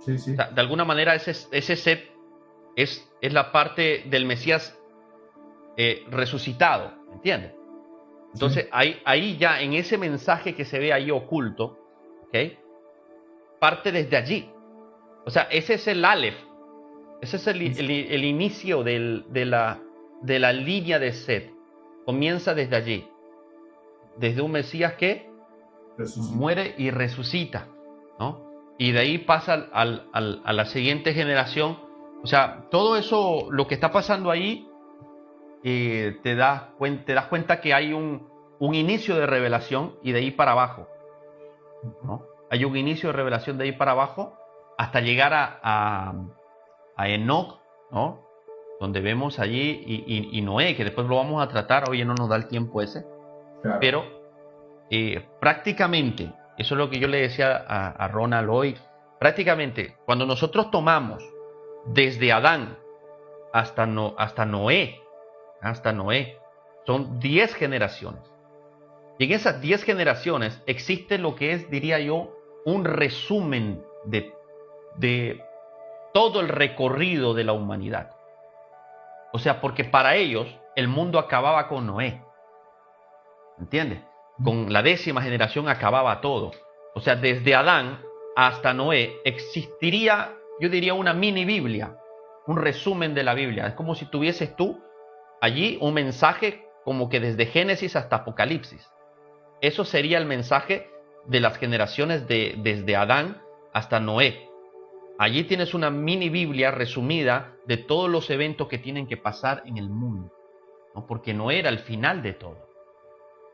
Sí, sí. O sea, de alguna manera ese Seth es la parte del Mesías resucitado, ¿me entiendes? Entonces, sí. ahí ya en ese mensaje que se ve ahí oculto, ¿ok? Parte desde allí. O sea, ese es el Aleph. Ese es el inicio de la línea de Seth. Comienza desde allí. Desde un Mesías que muere y resucita. ¿no? Y de ahí pasa a la siguiente generación. O sea, todo eso, lo que está pasando ahí, te das cuenta que hay un inicio de revelación y de ahí para abajo, ¿no? Hay un inicio de revelación de ahí para abajo hasta llegar a Enoc, ¿no? Donde vemos allí y Noé, que después lo vamos a tratar, hoy no nos da el tiempo ese, Claro. pero prácticamente, eso es lo que yo le decía a Ronald hoy, prácticamente cuando nosotros tomamos desde Adán hasta Noé, son 10 generaciones. Y en esas 10 generaciones existe lo que es, diría yo, un resumen de todo el recorrido de la humanidad. O sea, porque para ellos el mundo acababa con Noé. ¿Entiendes? Con la 10ª generación acababa todo. O sea, desde Adán hasta Noé existiría, yo diría, una mini Biblia, un resumen de la Biblia. Es como si tuvieses tú allí un mensaje como que desde Génesis hasta Apocalipsis. Eso sería el mensaje de las generaciones desde Adán hasta Noé. Allí tienes una mini Biblia resumida de todos los eventos que tienen que pasar en el mundo, ¿no? Porque Noé era el final de todo.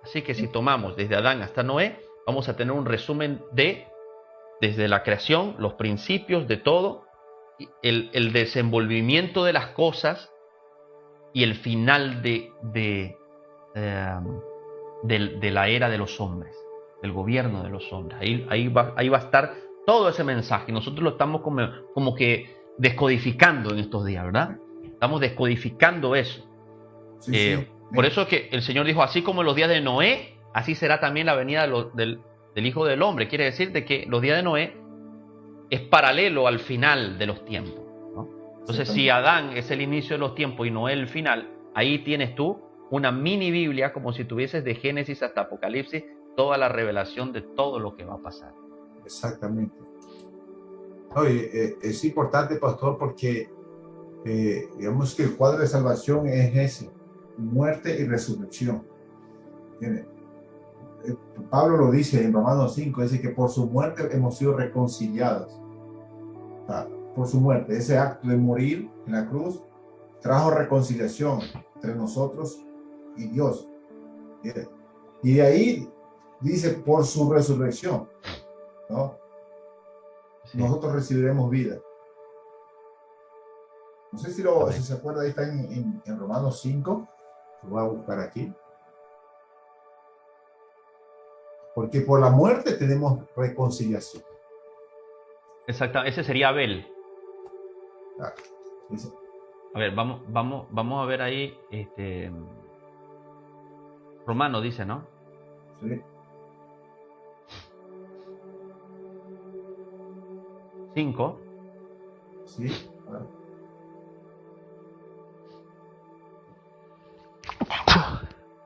Así que si tomamos desde Adán hasta Noé, vamos a tener un resumen desde la creación, los principios de todo, el desenvolvimiento de las cosas y el final de la era de los hombres, del gobierno de los hombres. Ahí va a estar todo ese mensaje. Nosotros lo estamos como que descodicificando en estos días, ¿verdad? Estamos descodificando eso. Sí. Por eso es que el Señor dijo, así como en los días de Noé, así será también la venida del Hijo del Hombre. Quiere decir de que los días de Noé es paralelo al final de los tiempos, ¿no? Entonces, si Adán es el inicio de los tiempos y Noé el final, ahí tienes tú una mini Biblia, como si tuvieses de Génesis hasta Apocalipsis toda la revelación de todo lo que va a pasar. Exactamente. Oye, es importante, pastor, porque digamos que el cuadro de salvación es ese: muerte y resurrección. ¿Entiendes? Pablo lo dice en Romanos 5, dice que por su muerte hemos sido reconciliados. O sea, por su muerte, ese acto de morir en la cruz trajo reconciliación entre nosotros y Dios. Y de ahí dice por su resurrección, ¿no? Sí. Nosotros recibiremos vida. No sé si se acuerda, ahí está en Romanos 5. Lo voy a buscar aquí. Porque por la muerte tenemos reconciliación. Exacto, ese sería Abel. Claro. A ver, vamos a ver ahí, Romano dice, ¿no? Sí. 5. Sí, claro.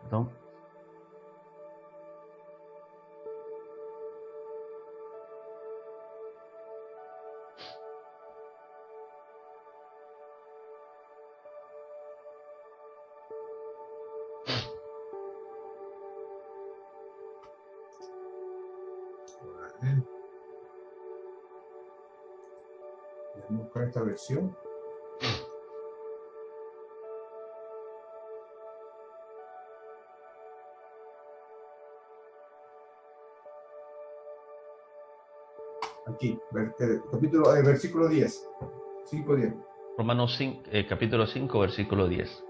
Perdón. Voy a buscar esta versión. Aquí, versículo 10. 5:10. Romanos 5, capítulo 5, versículo 10.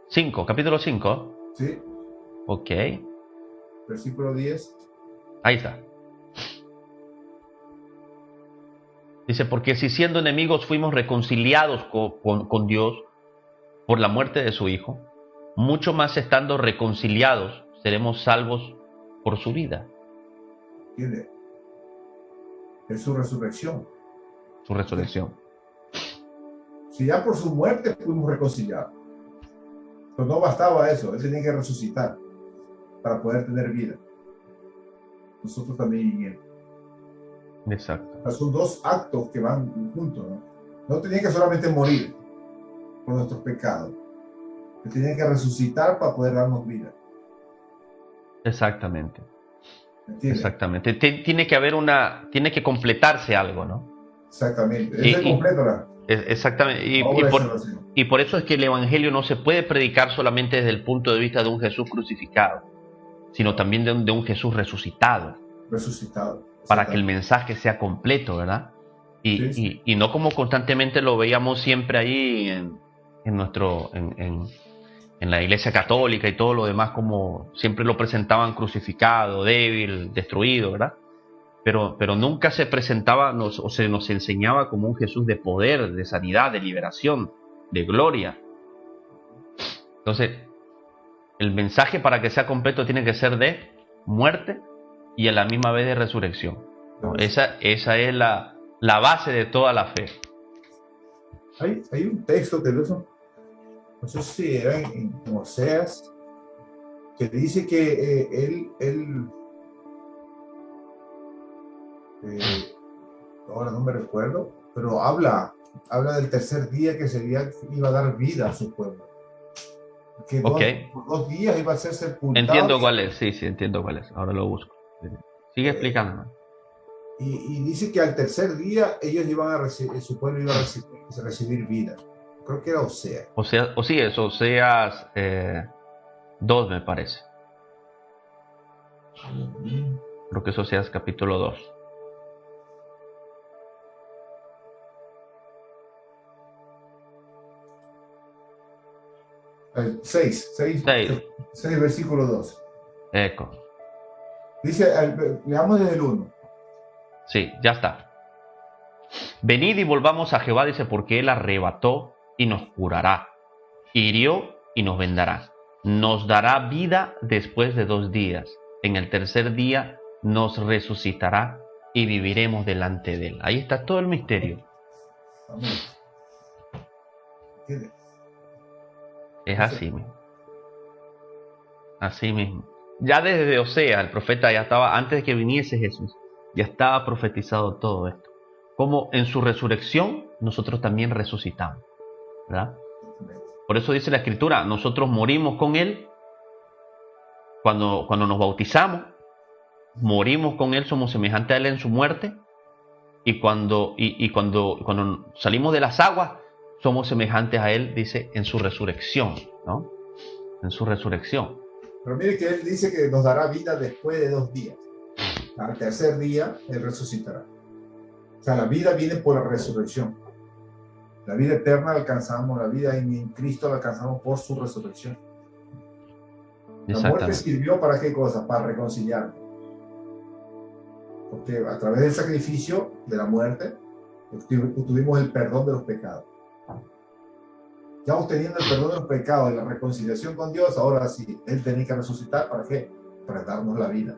5, capítulo 5. Sí. Ok. Versículo 10. Ahí está. Dice, porque si siendo enemigos fuimos reconciliados con Dios por la muerte de su Hijo, mucho más estando reconciliados seremos salvos por su vida. ¿Entiende? Es su resurrección. Su resurrección. Si ya por su muerte fuimos reconciliados, pues no bastaba eso, él tenía que resucitar para poder tener vida. Nosotros también en él. Exacto. O sea, son dos actos que van juntos, ¿no? No tenía que solamente morir por nuestros pecados, él tenía que resucitar para poder darnos vida. Exactamente. ¿Entiendes? Exactamente. Tiene que completarse algo, ¿no? Exactamente. Y, Ese completo la exactamente. obra de salvación. Y por eso es que el Evangelio no se puede predicar solamente desde el punto de vista de un Jesús crucificado, sino también de un Jesús resucitado, Resucitado. para que el mensaje sea completo, ¿verdad? Sí, sí. Y no como constantemente lo veíamos siempre ahí en la Iglesia Católica y todo lo demás, como siempre lo presentaban crucificado, débil, destruido, ¿verdad? Pero nunca se presentaba o se nos enseñaba como un Jesús de poder, de sanidad, de liberación, de gloria. Entonces, el mensaje para que sea completo tiene que ser de muerte y a la misma vez de resurrección, ¿no? Esa es la base de toda la fe. Hay un texto que no sé si era en Oseas, que dice que ahora no me recuerdo, pero habla del tercer día que iba a dar vida a su pueblo. Que Ok. por 2 días iba a ser sepultado. Entiendo cuál es, sí, entiendo cuál es. Ahora lo busco. Sigue explicando. Y dice que al tercer día ellos iban a recibir, su pueblo iba a recibir vida. Creo que era Oseas. O sí, es Oseas 2, me parece. Creo que es Oseas capítulo 2. El 6, versículo 2. Eco. Dice, leamos desde el 1. Sí, ya está. Venid y volvamos a Jehová, dice, porque él arrebató y nos curará, hirió y nos vendará, nos dará vida después de 2 días, en el tercer día nos resucitará y viviremos delante de él. Ahí está todo el misterio. Amén. ¿Entiendes? Es así mismo. Así mismo. Ya desde Oseas, el profeta ya estaba, antes de que viniese Jesús, ya estaba profetizado todo esto. Como en su resurrección nosotros también resucitamos, ¿verdad? Por eso dice la Escritura, nosotros morimos con Él cuando nos bautizamos, morimos con Él, somos semejantes a Él en su muerte, y cuando salimos de las aguas, somos semejantes a Él, dice, en su resurrección, ¿no? En su resurrección. Pero mire que él dice que nos dará vida después de 2 días. Al tercer día, él resucitará. O sea, la vida viene por la resurrección. La vida eterna alcanzamos, la vida en Cristo la alcanzamos por su resurrección. La muerte sirvió para qué cosa? Para reconciliarnos. Porque a través del sacrificio de la muerte, obtuvimos el perdón de los pecados. Ya obteniendo el perdón de los pecados y la reconciliación con Dios, ahora sí, Él tenía que resucitar. ¿Para qué? Para darnos la vida.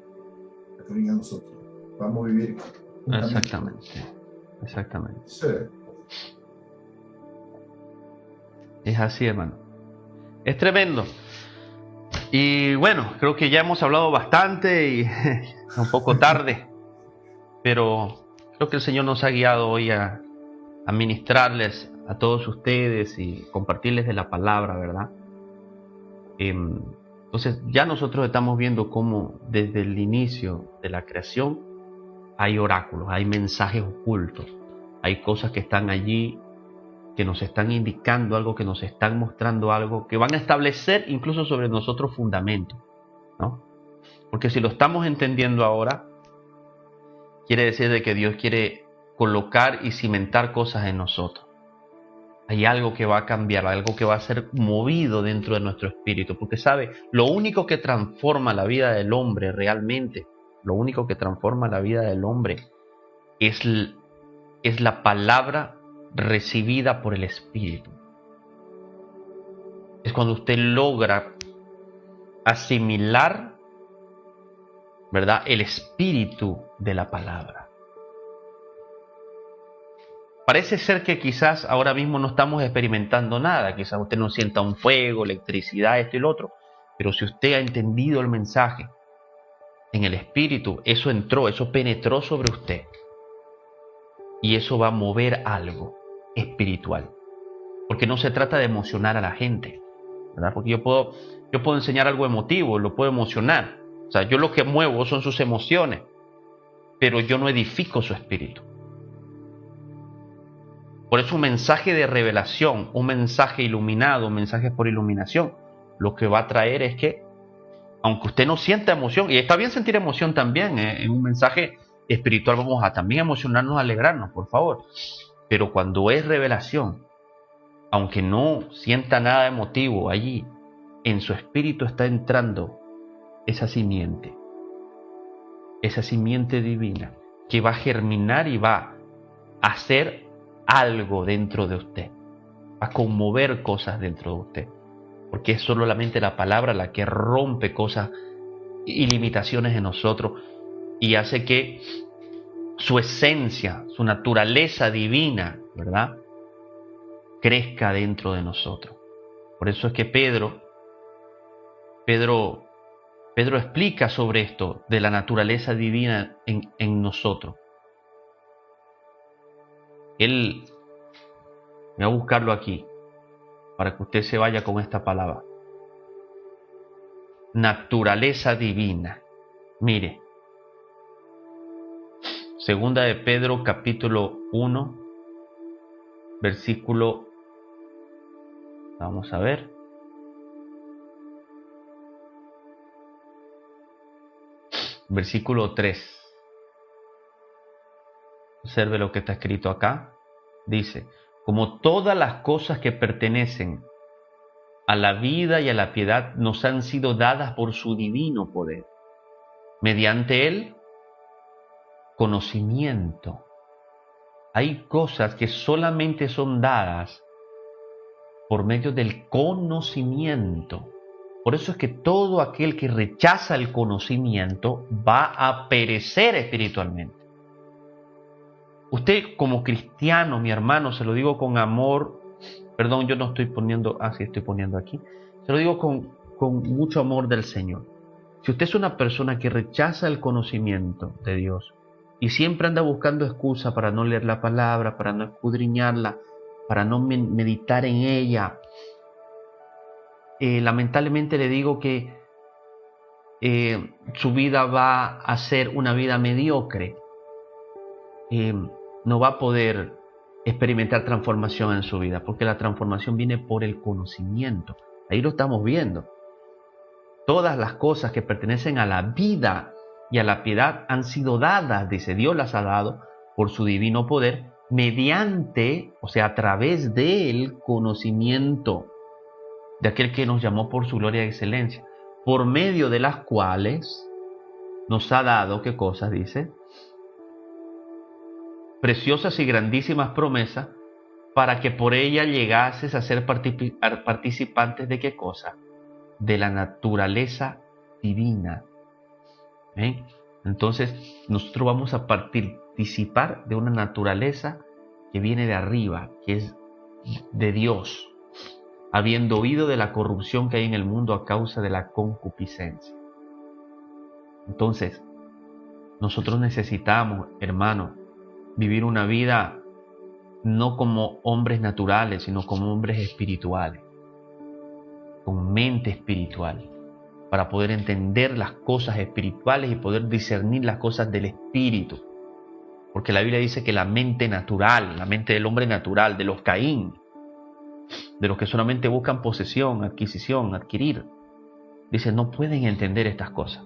Para que venga a nosotros. Vamos a vivir juntamente. Exactamente. Sí. Es así, hermano. Es tremendo. Y bueno, creo que ya hemos hablado bastante y un poco tarde, pero creo que el Señor nos ha guiado hoy a ministrarles a todos ustedes y compartirles de la palabra, ¿verdad? Entonces ya nosotros estamos viendo cómo desde el inicio de la creación hay oráculos, hay mensajes ocultos, hay cosas que están allí que nos están indicando algo, que nos están mostrando algo, que van a establecer incluso sobre nosotros fundamentos, ¿no? Porque si lo estamos entendiendo ahora, quiere decir de que Dios quiere colocar y cimentar cosas en nosotros. Hay algo que va a cambiar, algo que va a ser movido dentro de nuestro espíritu, porque sabe, lo único que transforma la vida del hombre realmente, lo único que transforma la vida del hombre es la palabra recibida por el Espíritu. Es cuando usted logra asimilar, ¿verdad?, el espíritu de la palabra. Parece ser que quizás ahora mismo no estamos experimentando nada, quizás usted no sienta un fuego, electricidad, esto y lo otro, pero si usted ha entendido el mensaje en el espíritu, eso entró, eso penetró sobre usted y eso va a mover algo espiritual, porque no se trata de emocionar a la gente, ¿verdad? Porque yo puedo enseñar algo emotivo, lo puedo emocionar, O sea, yo lo que muevo son sus emociones, pero yo no edifico su espíritu. Por eso un mensaje de revelación, un mensaje iluminado, un mensaje por iluminación, lo que va a traer es que, aunque usted no sienta emoción, y está bien sentir emoción también, en un mensaje espiritual vamos a también emocionarnos, alegrarnos, por favor. Pero cuando es revelación, aunque no sienta nada emotivo allí, en su espíritu está entrando esa simiente divina, que va a germinar y va a hacer algo dentro de usted, va a conmover cosas dentro de usted, porque es solamente la palabra la que rompe cosas y limitaciones en nosotros y hace que su esencia, su naturaleza divina, ¿verdad?, crezca dentro de nosotros. Por eso es que Pedro explica sobre esto de la naturaleza divina en nosotros. Él, voy a buscarlo aquí para que usted se vaya con esta palabra. Naturaleza divina. Mire, segunda de Pedro capítulo 1, versículo, vamos a ver, versículo 3. Observe lo que está escrito acá. Dice, como todas las cosas que pertenecen a la vida y a la piedad nos han sido dadas por su divino poder. Mediante él, conocimiento. Hay cosas que solamente son dadas por medio del conocimiento. Por eso es que todo aquel que rechaza el conocimiento va a perecer espiritualmente. Usted como cristiano, mi hermano, se lo digo con amor, perdón, yo no estoy poniendo, sí estoy poniendo aquí, se lo digo con mucho amor del Señor. Si usted es una persona que rechaza el conocimiento de Dios y siempre anda buscando excusa para no leer la palabra, para no escudriñarla, para no meditar en ella, lamentablemente le digo que su vida va a ser una vida mediocre. No va a poder experimentar transformación en su vida, porque la transformación viene por el conocimiento. Ahí lo estamos viendo. Todas las cosas que pertenecen a la vida y a la piedad han sido dadas, dice Dios las ha dado por su divino poder, mediante, o sea, a través del conocimiento de aquel que nos llamó por su gloria y excelencia, por medio de las cuales nos ha dado, ¿qué cosas dice? Preciosas y grandísimas promesas, para que por ella llegases a ser participantes de qué cosa, de la naturaleza divina. ¿Eh? Entonces nosotros vamos a participar de una naturaleza que viene de arriba, que es de Dios, habiendo oído de la corrupción que hay en el mundo a causa de la concupiscencia. Entonces nosotros necesitamos, hermanos, vivir una vida no como hombres naturales, sino como hombres espirituales, con mente espiritual, para poder entender las cosas espirituales y poder discernir las cosas del espíritu. Porque la Biblia dice que la mente natural, la mente del hombre natural, de los Caín, de los que solamente buscan posesión, adquisición, adquirir, dice, no pueden entender estas cosas.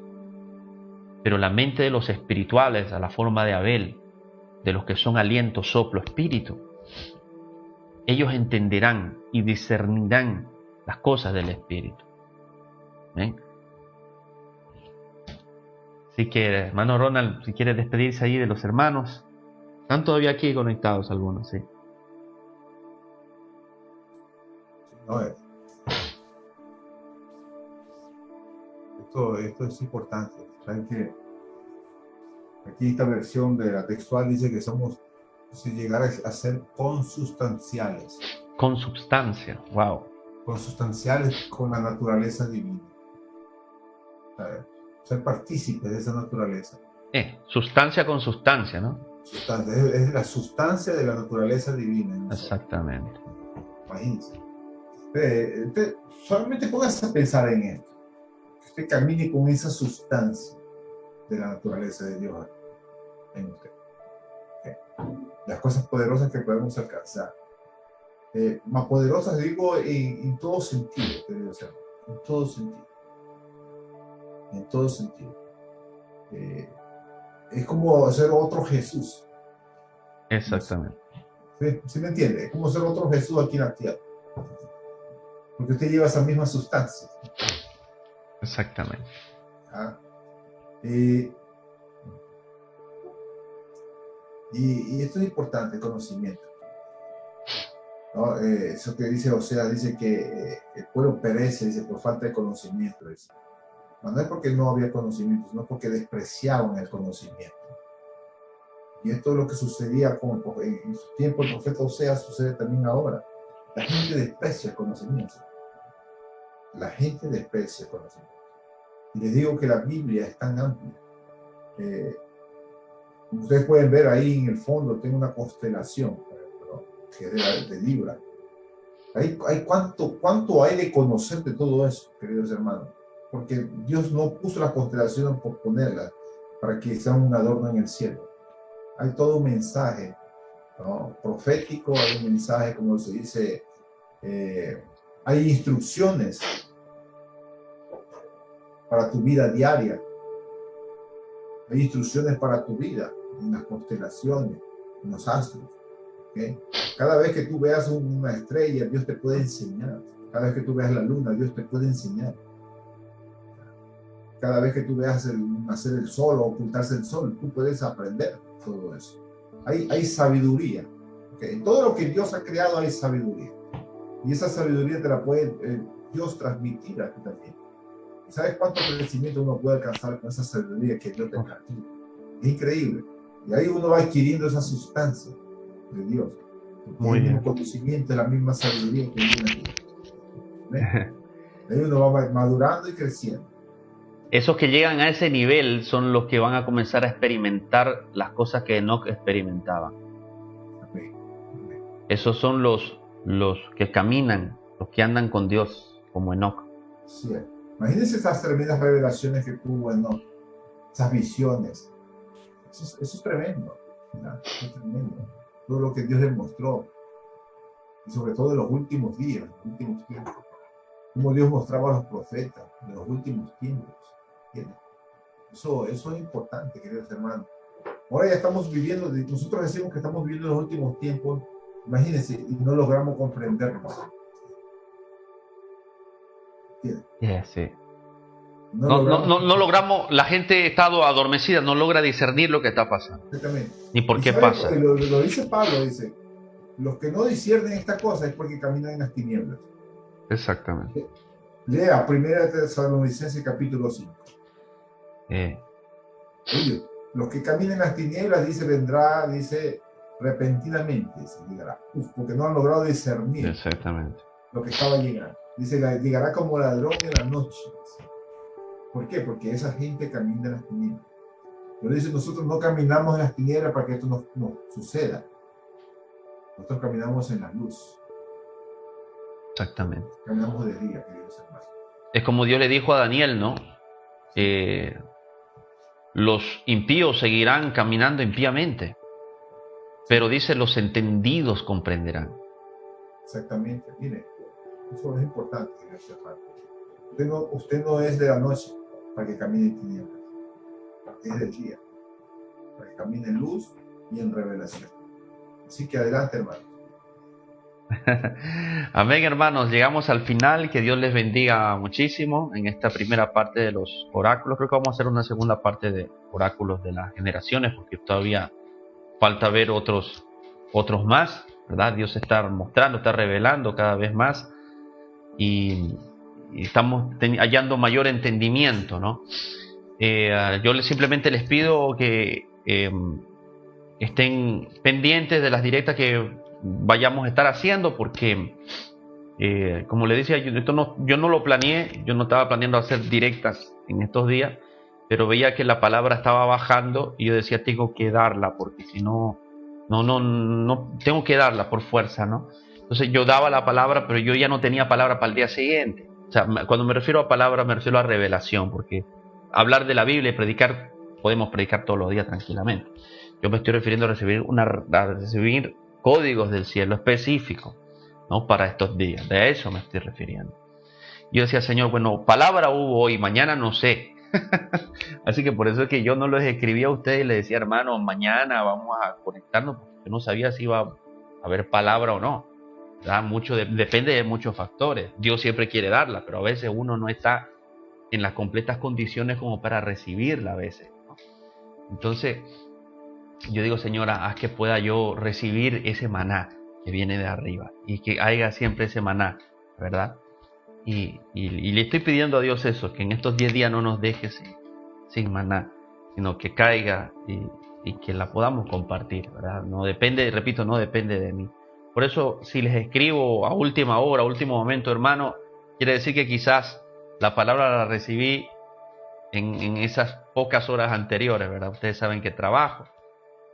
Pero la mente de los espirituales, a la forma de Abel, de los que son aliento, soplo, espíritu, ellos entenderán y discernirán las cosas del espíritu. ¿Ven? Así que, hermano Ronald, si quiere despedirse ahí de los hermanos, están todavía aquí conectados algunos, sí. No, esto es importante. Saben que aquí esta versión de la textual dice que somos, si llegar a ser consustanciales. Consubstancia, wow. Consustanciales con la naturaleza divina. Ser partícipes de esa naturaleza. Sustancia con sustancia, ¿no? Sustancia, es la sustancia de la naturaleza divina. que usted camine con esa sustancia de la naturaleza de Dios en usted. Las cosas poderosas que podemos alcanzar. Más poderosas, digo, en todo sentido, queridos hermanos, en todo sentido. En todo sentido. Es como ser otro Jesús. Exactamente. ¿Sí me entiende? Es como ser otro Jesús aquí en la tierra. Porque usted lleva esa misma sustancia. Exactamente. ¿Ah? Y esto es importante, el conocimiento. ¿No? Eso que dice Oseas, dice que el pueblo perece, dice, por falta de conocimiento. Dice. No es porque no había conocimiento, sino porque despreciaban el conocimiento. Y esto es lo que sucedía en su tiempo el profeta Oseas, sucede también ahora. La gente desprecia el conocimiento. La gente desprecia el conocimiento. Y les digo que la Biblia es tan amplia. Ustedes pueden ver ahí en el fondo, tengo una constelación, que es de Libra. ¿Cuánto hay de conocer de todo eso, queridos hermanos? Porque Dios no puso las constelaciones por ponerlas para que sean un adorno en el cielo. Hay todo un mensaje, ¿no? Profético, hay un mensaje, como se dice, hay instrucciones para tu vida diaria. Hay instrucciones para tu vida en las constelaciones, en los astros. ¿Okay? Cada vez que tú veas una estrella, Dios te puede enseñar. Cada vez que tú veas la luna, Dios te puede enseñar. Cada vez que tú veas nacer el sol o ocultarse el sol, tú puedes aprender todo eso. Hay sabiduría. ¿Okay? En todo lo que Dios ha creado hay sabiduría. Y esa sabiduría te la puede Dios transmitir a ti también. ¿Sabes cuánto crecimiento uno puede alcanzar con esa sabiduría que Dios te transmite? Es increíble. Y ahí uno va adquiriendo esa sustancia de Dios. Muy bien. El mismo conocimiento, la misma sabiduría que viene aquí. Ahí uno va madurando y creciendo. Esos que llegan a ese nivel son los que van a comenzar a experimentar las cosas que Enoch experimentaba. Amén. Amén. Esos son los que caminan, los que andan con Dios, como Enoch. Sí. Imagínense esas tremendas revelaciones que tuvo Enoch, esas visiones. Eso es tremendo. ¿Verdad? Eso es tremendo. Todo lo que Dios le mostró. Y sobre todo en los últimos días, los últimos tiempos. Como Dios mostraba a los profetas de los últimos tiempos. Eso es importante, queridos hermanos. Ahora ya estamos viviendo, nosotros decimos que estamos viviendo los últimos tiempos, imagínense, y no logramos comprendernos. Sí. No logramos, la gente ha estado adormecida, no logra discernir lo que está pasando. Exactamente. Ni por qué pasa. Lo dice Pablo, dice, los que no disciernen esta cosa es porque caminan en las tinieblas. Exactamente. Lea 1 Tesalonicenses capítulo 5. Oye, los que caminan en las tinieblas, vendrá repentinamente, llegará. Porque no han logrado discernir. Exactamente. Lo que estaba llegando. Llegará como ladrón en la noche. ¿Por qué? Porque esa gente camina en las tinieblas. Pero dice, nosotros no caminamos en las tinieblas para que esto nos suceda. Nosotros caminamos en la luz. Exactamente. Caminamos de día, queridos hermanos. Es como Dios le dijo a Daniel, ¿no? Los impíos seguirán caminando impíamente, pero dice, los entendidos comprenderán. Exactamente, mire, eso es importante, queridos hermanos. Usted no es de la noche para que camine en tinieblas, es del día, para que camine en luz y en revelación. Así que adelante, hermano. Amén, hermanos. Llegamos al final. Que Dios les bendiga muchísimo en esta primera parte de los oráculos. Creo que vamos a hacer una segunda parte de oráculos de las generaciones, porque todavía falta ver otros más, ¿verdad? Dios se está mostrando, está revelando cada vez más y estamos hallando mayor entendimiento, ¿no? Yo simplemente les pido que estén pendientes de las directas que vayamos a estar haciendo, porque como le decía, yo no lo planeé, yo no estaba planeando hacer directas en estos días, pero veía que la palabra estaba bajando y yo decía, tengo que darla, porque si no tengo que darla por fuerza, ¿no? Entonces yo daba la palabra, pero yo ya no tenía palabra para el día siguiente. O sea, cuando me refiero a palabra, me refiero a revelación, porque hablar de la Biblia y predicar, podemos predicar todos los días tranquilamente. Yo me estoy refiriendo a recibir códigos del cielo específicos, ¿no? Para estos días. De eso me estoy refiriendo. Yo decía, Señor, bueno, palabra hubo hoy, mañana no sé. Así que por eso es que yo no les escribía a ustedes y les decía, hermano, mañana vamos a conectarnos, porque yo no sabía si iba a haber palabra o no. Mucho depende de muchos factores. Dios siempre quiere darla, pero a veces uno no está en las completas condiciones como para recibirla a veces, ¿no? Entonces, yo digo, Señora, haz que pueda yo recibir ese maná que viene de arriba y que haya siempre ese maná, ¿verdad? Y le estoy pidiendo a Dios eso, que en estos 10 días no nos deje sin maná, sino que caiga y que la podamos compartir, ¿verdad? No depende, repito, no depende de mí. Por eso, si les escribo a última hora, a último momento, hermano, quiere decir que quizás la palabra la recibí en esas pocas horas anteriores, ¿verdad? Ustedes saben que trabajo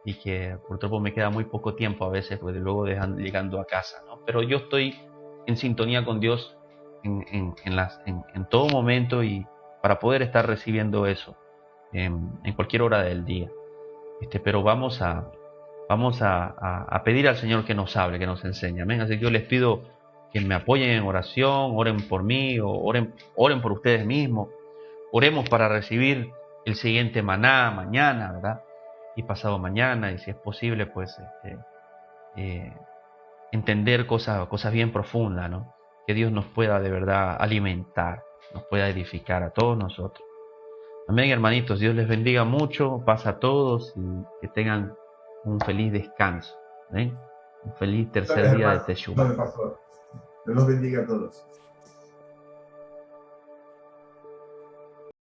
y que por tiempo me queda muy poco tiempo a veces, pues luego llegando a casa, ¿no? Pero yo estoy en sintonía con Dios en todo momento y para poder estar recibiendo eso en cualquier hora del día. Pero vamos a pedir al Señor que nos hable, que nos enseñe. Amén. Así que yo les pido que me apoyen en oración, oren por mí, o oren por ustedes mismos. Oremos para recibir el siguiente maná mañana, ¿verdad? Y pasado mañana, y si es posible, pues entender cosas bien profundas, ¿no? Que Dios nos pueda de verdad alimentar, nos pueda edificar a todos nosotros. Amén, hermanitos. Dios les bendiga mucho, paz a todos y que tengan un feliz descanso. ¿Amén? Un feliz tercer día de Teshuvah. Pastor. Dios los bendiga a todos.